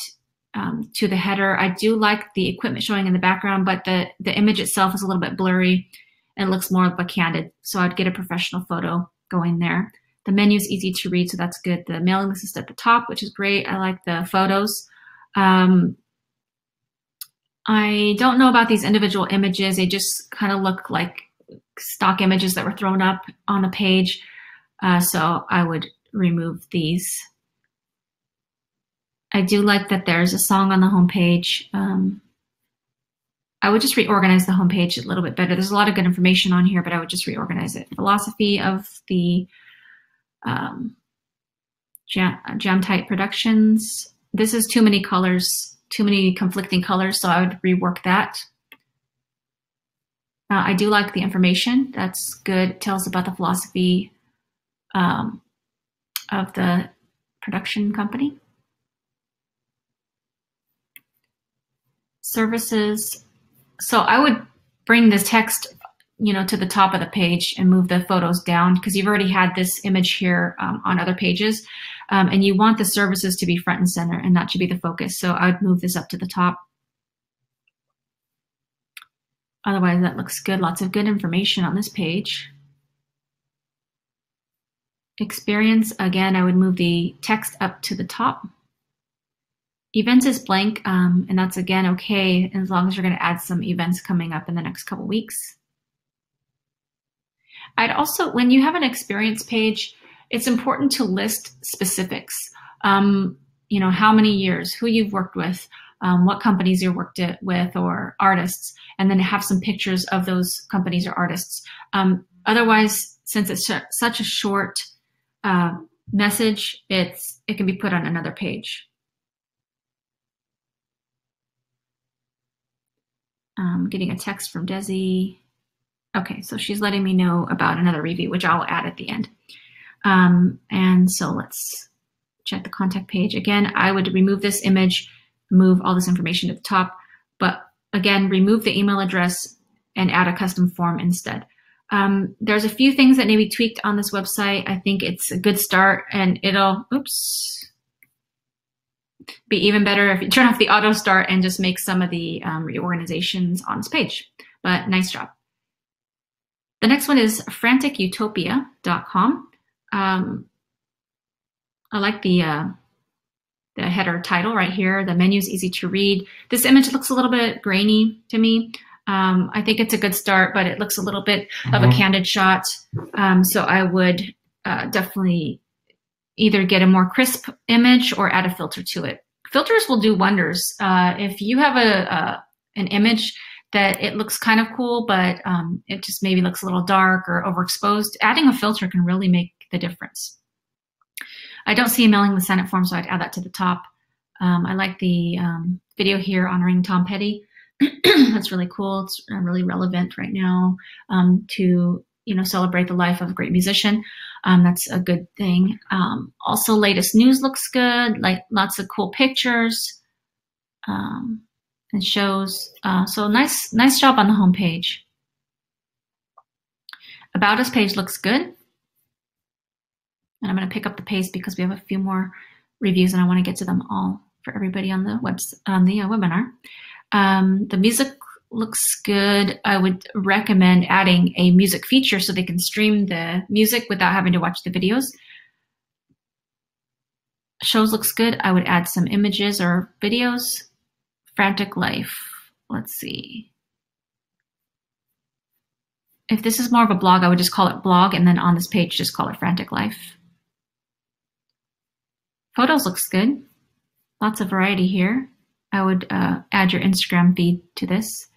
to the header. I do like the equipment showing in the background, but the image itself is a little bit blurry and looks more like a candid. So I'd get a professional photo going there. The menu is easy to read, so that's good. The mailing list is at the top, which is great. I like the photos. I don't know about these individual images. They just kind of look like stock images that were thrown up on the page. So I would remove these. I do like that there's a song on the homepage. I would just reorganize the homepage a little bit better. There's a lot of good information on here, but I would just reorganize it. Philosophy of the Jam Tight Productions. This is too many colors, too many conflicting colors, so I would rework that. I do like the information. That's good. It tells about the philosophy of the production company. Services. So I would bring this text, to the top of the page and move the photos down because you've already had this image here on other pages. And you want the services to be front and center and not to be the focus. So I would move this up to the top. Otherwise, that looks good. Lots of good information on this page. Experience, again, I would move the text up to the top. Events is blank, and that's, again, okay, as long as you're going to add some events coming up in the next couple weeks. I'd also, when you have an experience page, it's important to list specifics. How many years, who you've worked with, what companies you worked with, or artists, and then have some pictures of those companies or artists. Otherwise, since it's such a short message, it can be put on another page. Getting a text from Desi. Okay, so she's letting me know about another review, which I'll add at the end. And so let's check the contact page. Again, I would remove this image, move all this information to the top, but again, remove the email address and add a custom form instead. There's a few things that need to be tweaked on this website. I think it's a good start, and it'll, be even better if you turn off the auto start and just make some of the reorganizations on this page. But nice job. The next one is franticutopia.com. I like the header title right here. The menu is easy to read. This image looks a little bit grainy to me. I think it's a good start, but it looks a little bit of a candid shot. So I would definitely either get a more crisp image or add a filter to it. Filters will do wonders. If you have an image that it looks kind of cool, but it just maybe looks a little dark or overexposed, adding a filter can really make the difference. I don't see a mailing the Senate form, so I'd add that to the top. I like the video here honoring Tom Petty. That's really cool. It's really relevant right now to celebrate the life of a great musician. That's a good thing. Also, latest news looks good, like lots of cool pictures and shows. So nice job on the home page. About Us page looks good. And I'm going to pick up the pace because we have a few more reviews and I want to get to them all for everybody on the webinar. The music looks good. I would recommend adding a music feature so they can stream the music without having to watch the videos. Shows looks good. I would add some images or videos. Frantic Life. Let's see. If this is more of a blog, I would just call it blog, and then on this page, just call it Frantic Life. Photos looks good. Lots of variety here. I would add your Instagram feed to this.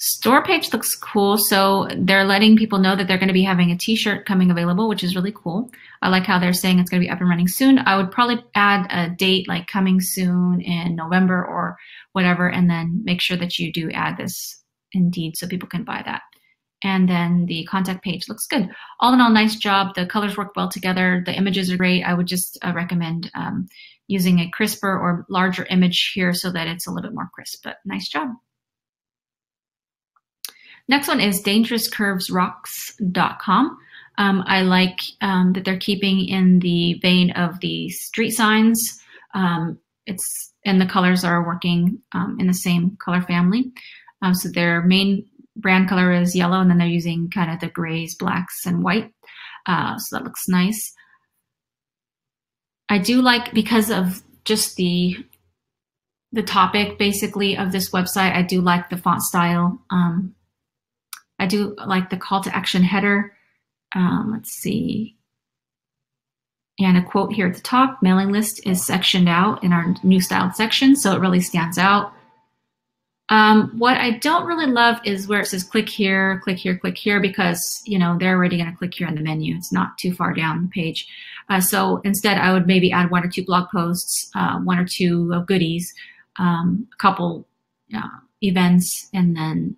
Store page looks cool. So they're letting people know that they're going to be having a t-shirt coming available, which is really cool. I like how they're saying it's going to be up and running soon. I would probably add a date like coming soon in November or whatever, and then make sure that you do add this Indeed so people can buy that. And then the contact page looks good. All in all, nice job. The colors work well together. The images are great. I would just recommend using a crisper or larger image here so that it's a little bit more crisp, but nice job. Next one is dangerouscurvesrocks.com. I like that they're keeping in the vein of the street signs. And the colors are working in the same color family. So their main brand color is yellow, and then they're using kind of the grays, blacks, and white. So that looks nice. I do like, because of just the topic basically of this website, I do like the font style. I do like the call to action header. Let's see. And a quote here at the top, mailing list is sectioned out in our new styled section, so it really stands out. What I don't really love is where it says click here, click here, click here, because, you know, they're already going to click here on the menu. It's not too far down the page. So instead, I would maybe add 1 or 2 blog posts, 1 or 2 of goodies, a couple events, and then,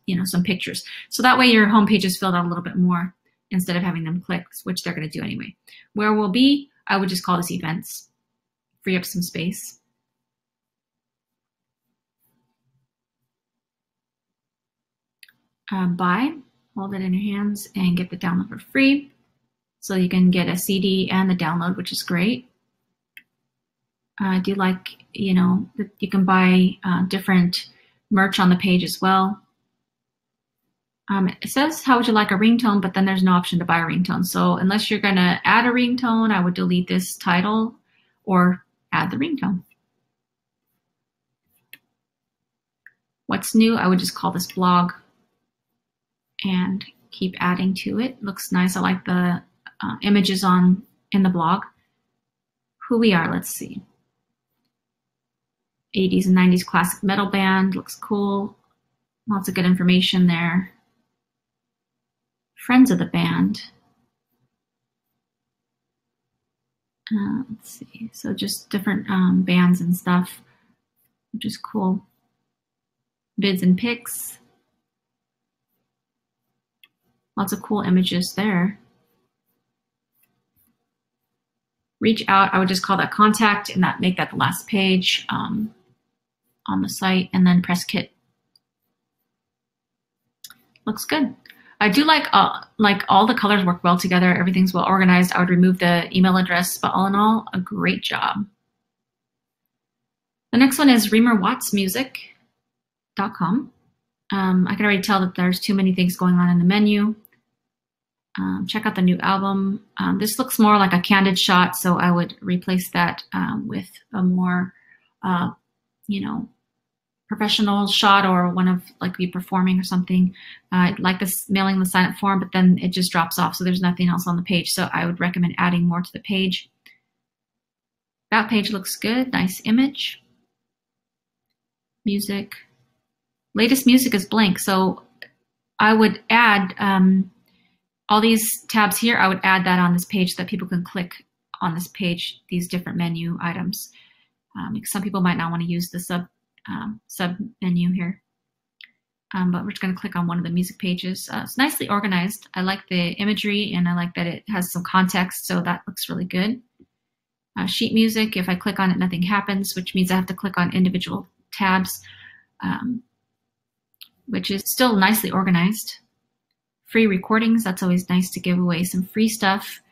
you know, some pictures. So that way your homepage is filled out a little bit more instead of having them click, which they're going to do anyway. Where we'll be, I would just call this events, free up some space. Buy, hold it in your hands and get the download for free. So you can get a CD and the download, which is great. I do like, you know, that you can buy different merch on the page as well. It says, how would you like a ringtone, but then there's no option to buy a ringtone. So unless you're going to add a ringtone, I would delete this title or add the ringtone. What's new? I would just call this blog and keep adding to it. Looks nice. I like the images in the blog. Who we are, let's see. 80s and 90s classic metal band, looks cool. Lots of good information there. Friends of the band. Let's see, so just different bands and stuff, which is cool. Bids and pics. Lots of cool images there. Reach out, I would just call that contact and make that the last page on the site, and then press kit. Looks good. I do like all the colors work well together. Everything's well organized. I would remove the email address, but all in all, a great job. The next one is reamerwattsmusic.com. I can already tell that there's too many things going on in the menu. Check out the new album. This looks more like a candid shot, so I would replace that with a more, you know, professional shot, or one of like you performing or something. Like this mailing the sign up form, but then it just drops off, so there's nothing else on the page. So I would recommend adding more to the page. That page looks good, nice image. Music. Latest music is blank, so I would add all these tabs here. I would add that on this page so that people can click on this page, these different menu items. Because some people might not want to use the sub menu here. But we're just going to click on one of the music pages. It's nicely organized. I like the imagery, and I like that it has some context, so that looks really good. Sheet music, if I click on it, nothing happens, which means I have to click on individual tabs, which is still nicely organized. Free recordings, that's always nice to give away some free stuff.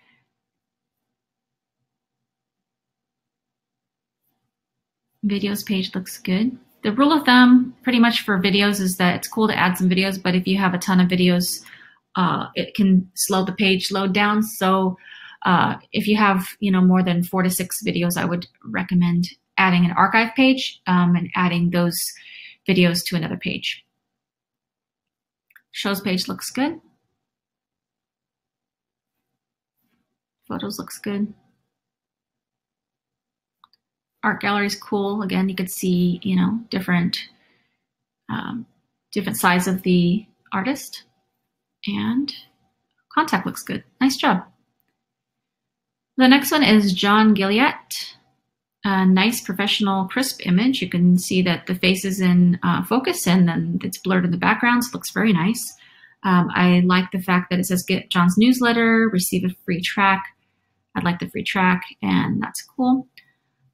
Videos page looks good. The rule of thumb pretty much for videos is that it's cool to add some videos, but if you have a ton of videos, it can slow the page load down. So if you have, more than 4 to 6 videos, I would recommend adding an archive page and adding those videos to another page. Shows page looks good. Photos looks good. Art gallery is cool. Again, you could see, different sides of the artist. And contact looks good. Nice job. The next one is John Gilliatt. A nice professional crisp image. You can see that the face is in focus and then it's blurred in the background. So it looks very nice. I like the fact that it says get John's newsletter, receive a free track. I'd like the free track, and that's cool.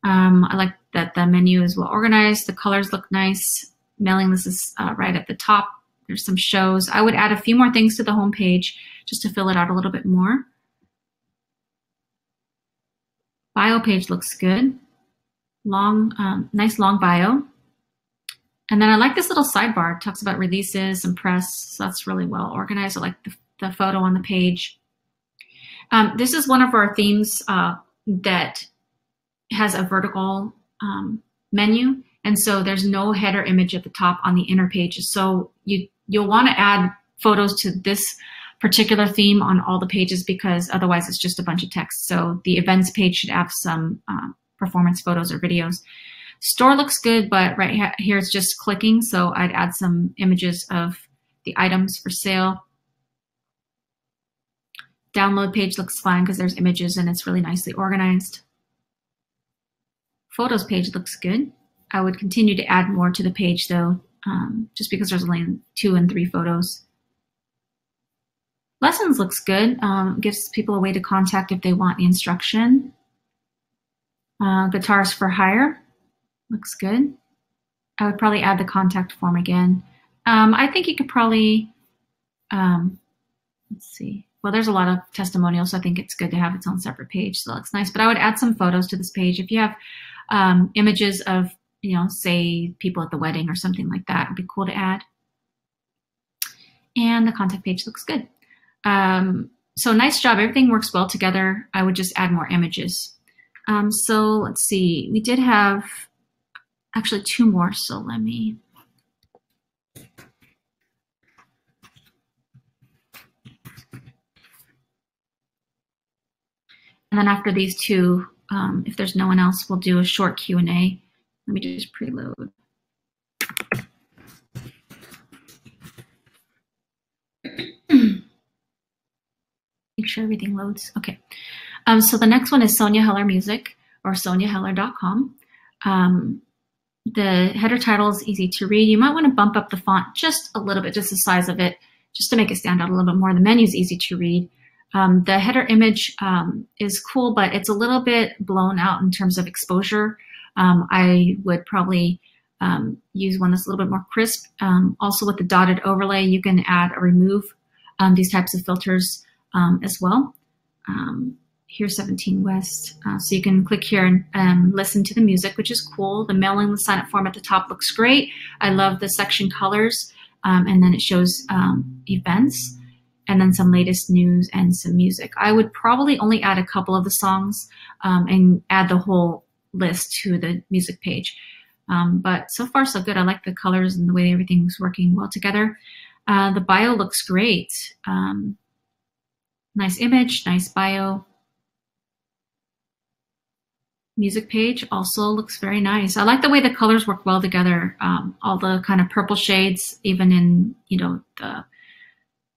I like that the menu is well organized. The colors look nice. Mailing list is right at the top. There's some shows. I would add a few more things to the home page just to fill it out a little bit more. Bio page looks good. Long, nice long bio. And then I like this little sidebar. It talks about releases and press. So that's really well organized. I like the photo on the page. This is one of our themes that has a vertical menu. And so there's no header image at the top on the inner pages. So you'll want to add photos to this particular theme on all the pages because otherwise it's just a bunch of text. So the events page should have some performance photos or videos. Store looks good, but right here it's just clicking. So I'd add some images of the items for sale. Download page looks fine because there's images and it's really nicely organized. Photos page looks good. I would continue to add more to the page though, just because there's only 2 and 3 photos. Lessons looks good. Gives people a way to contact if they want the instruction. Guitars for hire looks good. I would probably add the contact form again. I think you could probably, let's see. Well, there's a lot of testimonials, so I think it's good to have its own separate page. So that looks nice. But I would add some photos to this page. If you have images of, say people at the wedding or something like that, it'd be cool to add. And the contact page looks good. So nice job. Everything works well together. I would just add more images. So let's see. We did have actually 2 more. So let me. And then after these 2, if there's no one else, we'll do a short Q&A. Let me just preload. Make sure everything loads. Okay. So the next one is Sonia Heller Music, or soniaheller.com. The header title is easy to read. You might want to bump up the font just a little bit, just the size of it, just to make it stand out a little bit more. The menu is easy to read. The header image is cool, but it's a little bit blown out in terms of exposure. I would probably use one that's a little bit more crisp. Also with the dotted overlay, you can add or remove these types of filters as well. Here's 17 West. So you can click here and listen to the music, which is cool. The mailing the sign up form at the top looks great. I love the section colors. And then it shows events, and then some latest news and some music. I would probably only add a couple of the songs and add the whole list to the music page. But so far so good. I like the colors and the way everything's working well together. The bio looks great. Nice image, nice bio. Music page also looks very nice. I like the way the colors work well together. All the kind of purple shades, even in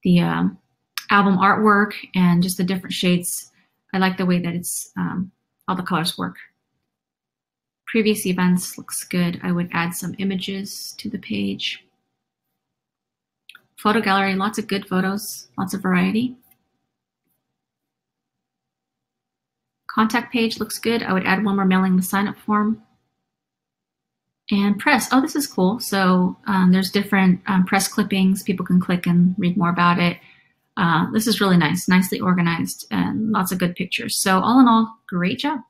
the album artwork and just the different shades. I like the way that it's all the colors work. Previous events looks good. I would add some images to the page. Photo gallery, lots of good photos, lots of variety. Contact page looks good. I would add one more mailing the sign up form. And press, oh, this is cool. So there's different press clippings. People can click and read more about it. This is really nice, nicely organized, and lots of good pictures. So all in all, great job.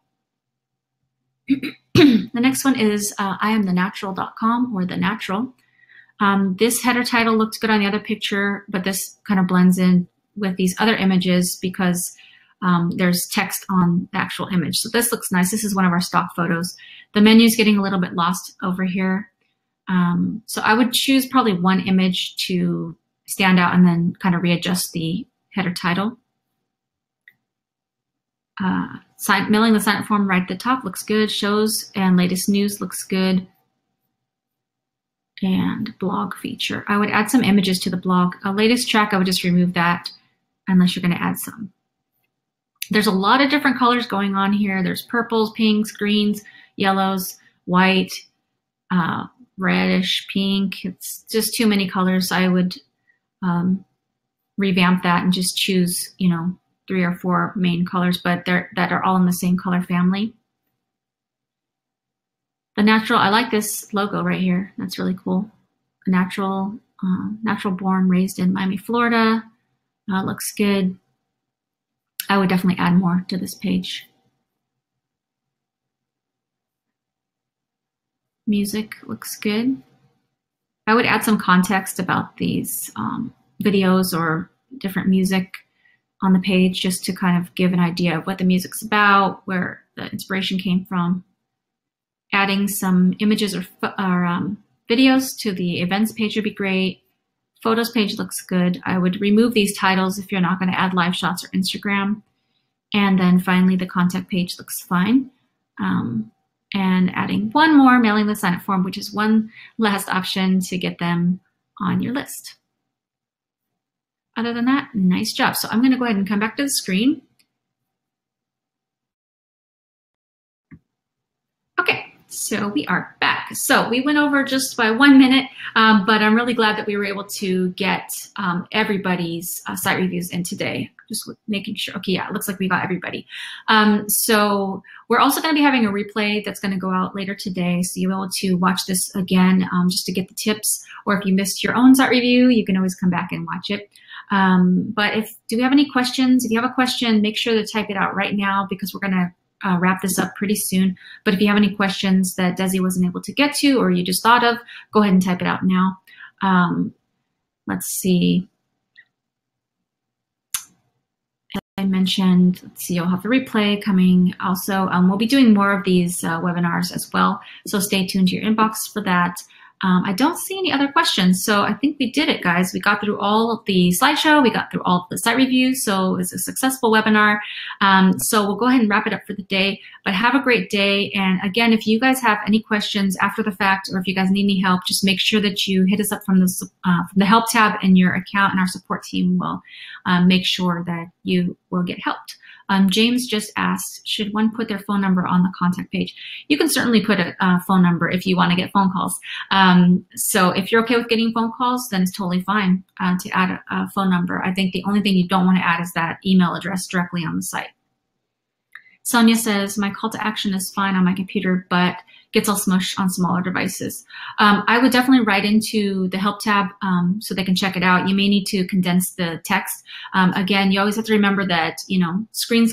The next one is IamTheNatural.com or The Natural. This header title looked good on the other picture, but this kind of blends in with these other images because there's text on the actual image. So this looks nice. This is one of our stock photos. The menu's getting a little bit lost over here. So I would choose probably one image to stand out and then kind of readjust the header title. Mailing the sign-up form right at the top looks good. Shows and latest news looks good. And blog feature. I would add some images to the blog. Latest track, I would just remove that unless you're going to add some. There's a lot of different colors going on here. There's purples, pinks, greens, yellows, white, reddish, pink. It's just too many colors. I would revamp that and just choose, 3 or 4 main colors, but that are all in the same color family. The Natural, I like this logo right here. That's really cool. Natural born, raised in Miami, Florida. Looks good. I would definitely add more to this page. Music looks good. I would add some context about these videos or different music on the page just to kind of give an idea of what the music's about, where the inspiration came from. Adding some images or videos to the events page would be great. Photos page looks good. I would remove these titles if you're not going to add live shots or Instagram. And then finally, the contact page looks fine. And adding one more, mailing the sign-up form, which is one last option to get them on your list. Other than that, nice job. So I'm going to go ahead and come back to the screen. Okay, so we are back. So we went over just by 1 minute, but I'm really glad that we were able to get everybody's site reviews in today. Just making sure. Okay, yeah, it looks like we got everybody. So we're also going to be having a replay that's going to go out later today. So you'll be able to watch this again just to get the tips. Or if you missed your own site review, you can always come back and watch it. But do we have any questions? If you have a question, make sure to type it out right now because we're going to wrap this up pretty soon. But if you have any questions that Desi wasn't able to get to or you just thought of, go ahead and type it out now. Let's see. As I mentioned, let's see, you'll have the replay coming. Also, we'll be doing more of these webinars as well. So stay tuned to your inbox for that. I don't see any other questions. So I think we did it, guys. We got through all of the slideshow. We got through all of the site reviews. So it's a successful webinar. So we'll go ahead and wrap it up for the day. But have a great day. And again, if you guys have any questions after the fact, or if you guys need any help, just make sure that you hit us up from the help tab in your account, and our support team will make sure that you will get helped. James just asked, should one put their phone number on the contact page? You can certainly put a phone number if you want to get phone calls. So if you're okay with getting phone calls, then it's totally fine to add a phone number. I think the only thing you don't want to add is that email address directly on the site. Sonia says, my call to action is fine on my computer, but gets all smushed on smaller devices. I would definitely write into the help tab so they can check it out. You may need to condense the text. Again, you always have to remember that, screen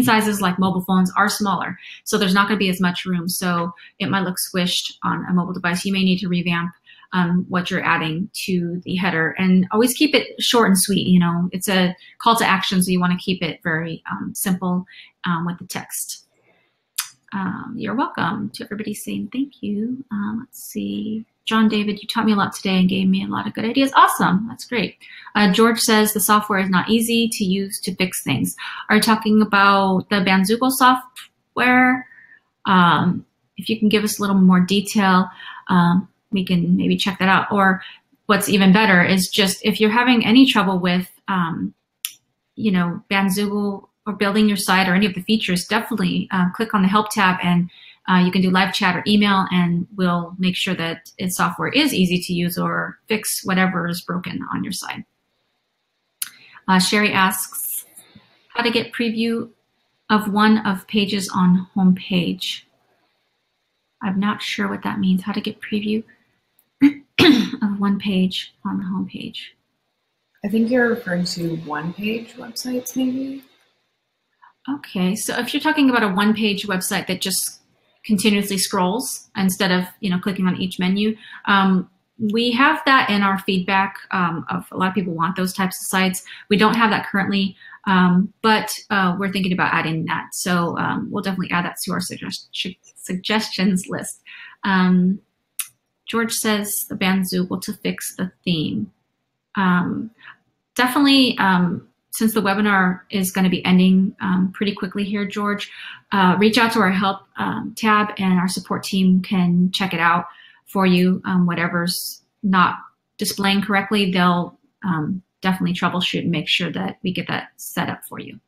sizes like mobile phones are smaller, so there's not going to be as much room. So it might look squished on a mobile device. You may need to revamp what you're adding to the header, and always keep it short and sweet. It's a call to action, so you want to keep it very simple with the text. You're welcome to everybody saying thank you. Let's see. John David, you taught me a lot today and gave me a lot of good ideas. Awesome. That's great. George says the software is not easy to use to fix things. Are you talking about the Bandzoogle software? If you can give us a little more detail, we can maybe check that out. Or what's even better is just if you're having any trouble with, Bandzoogle or building your site or any of the features, definitely click on the help tab, and you can do live chat or email, and we'll make sure that its software is easy to use or fix whatever is broken on your site. Sherry asks how to get preview of one of pages on home page. I'm not sure what that means. How to get preview of one page on the home page. I think you're referring to one-page websites, maybe? Okay, so if you're talking about a one-page website that just continuously scrolls instead of, clicking on each menu. We have that in our feedback of a lot of people want those types of sites. We don't have that currently, but we're thinking about adding that. So we'll definitely add that to our suggestions list. George says the Bandzoogle to fix the theme. Definitely, since the webinar is going to be ending pretty quickly here, George, reach out to our help tab and our support team can check it out for you. Whatever's not displaying correctly, they'll definitely troubleshoot and make sure that we get that set up for you.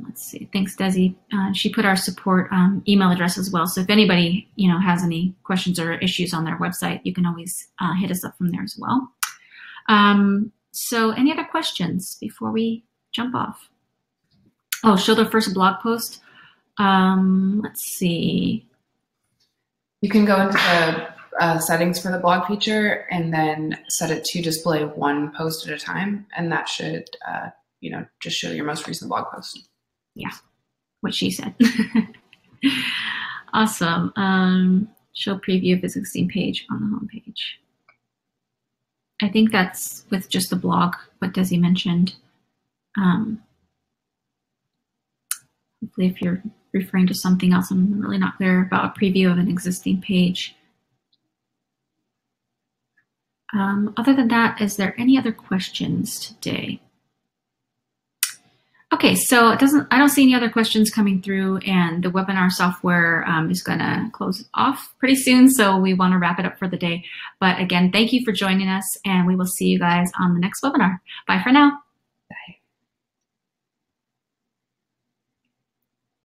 Let's see. Thanks, Desi. She put our support email address as well. So if anybody, has any questions or issues on their website, you can always hit us up from there as well. So any other questions before we jump off? Oh, show the first blog post. Let's see. You can go into the settings for the blog feature and then set it to display one post at a time. And that should, just show your most recent blog post. Yeah, what she said. Awesome. Show preview of the 16 page on the home page. I think that's with just the blog, what Desi mentioned. Hopefully if you're referring to something else, I'm really not clear about a preview of an existing page. Other than that, is there any other questions today? Okay, so I don't see any other questions coming through, and the webinar software is going to close off pretty soon, so we want to wrap it up for the day. But again, thank you for joining us, and we will see you guys on the next webinar. Bye for now. Bye.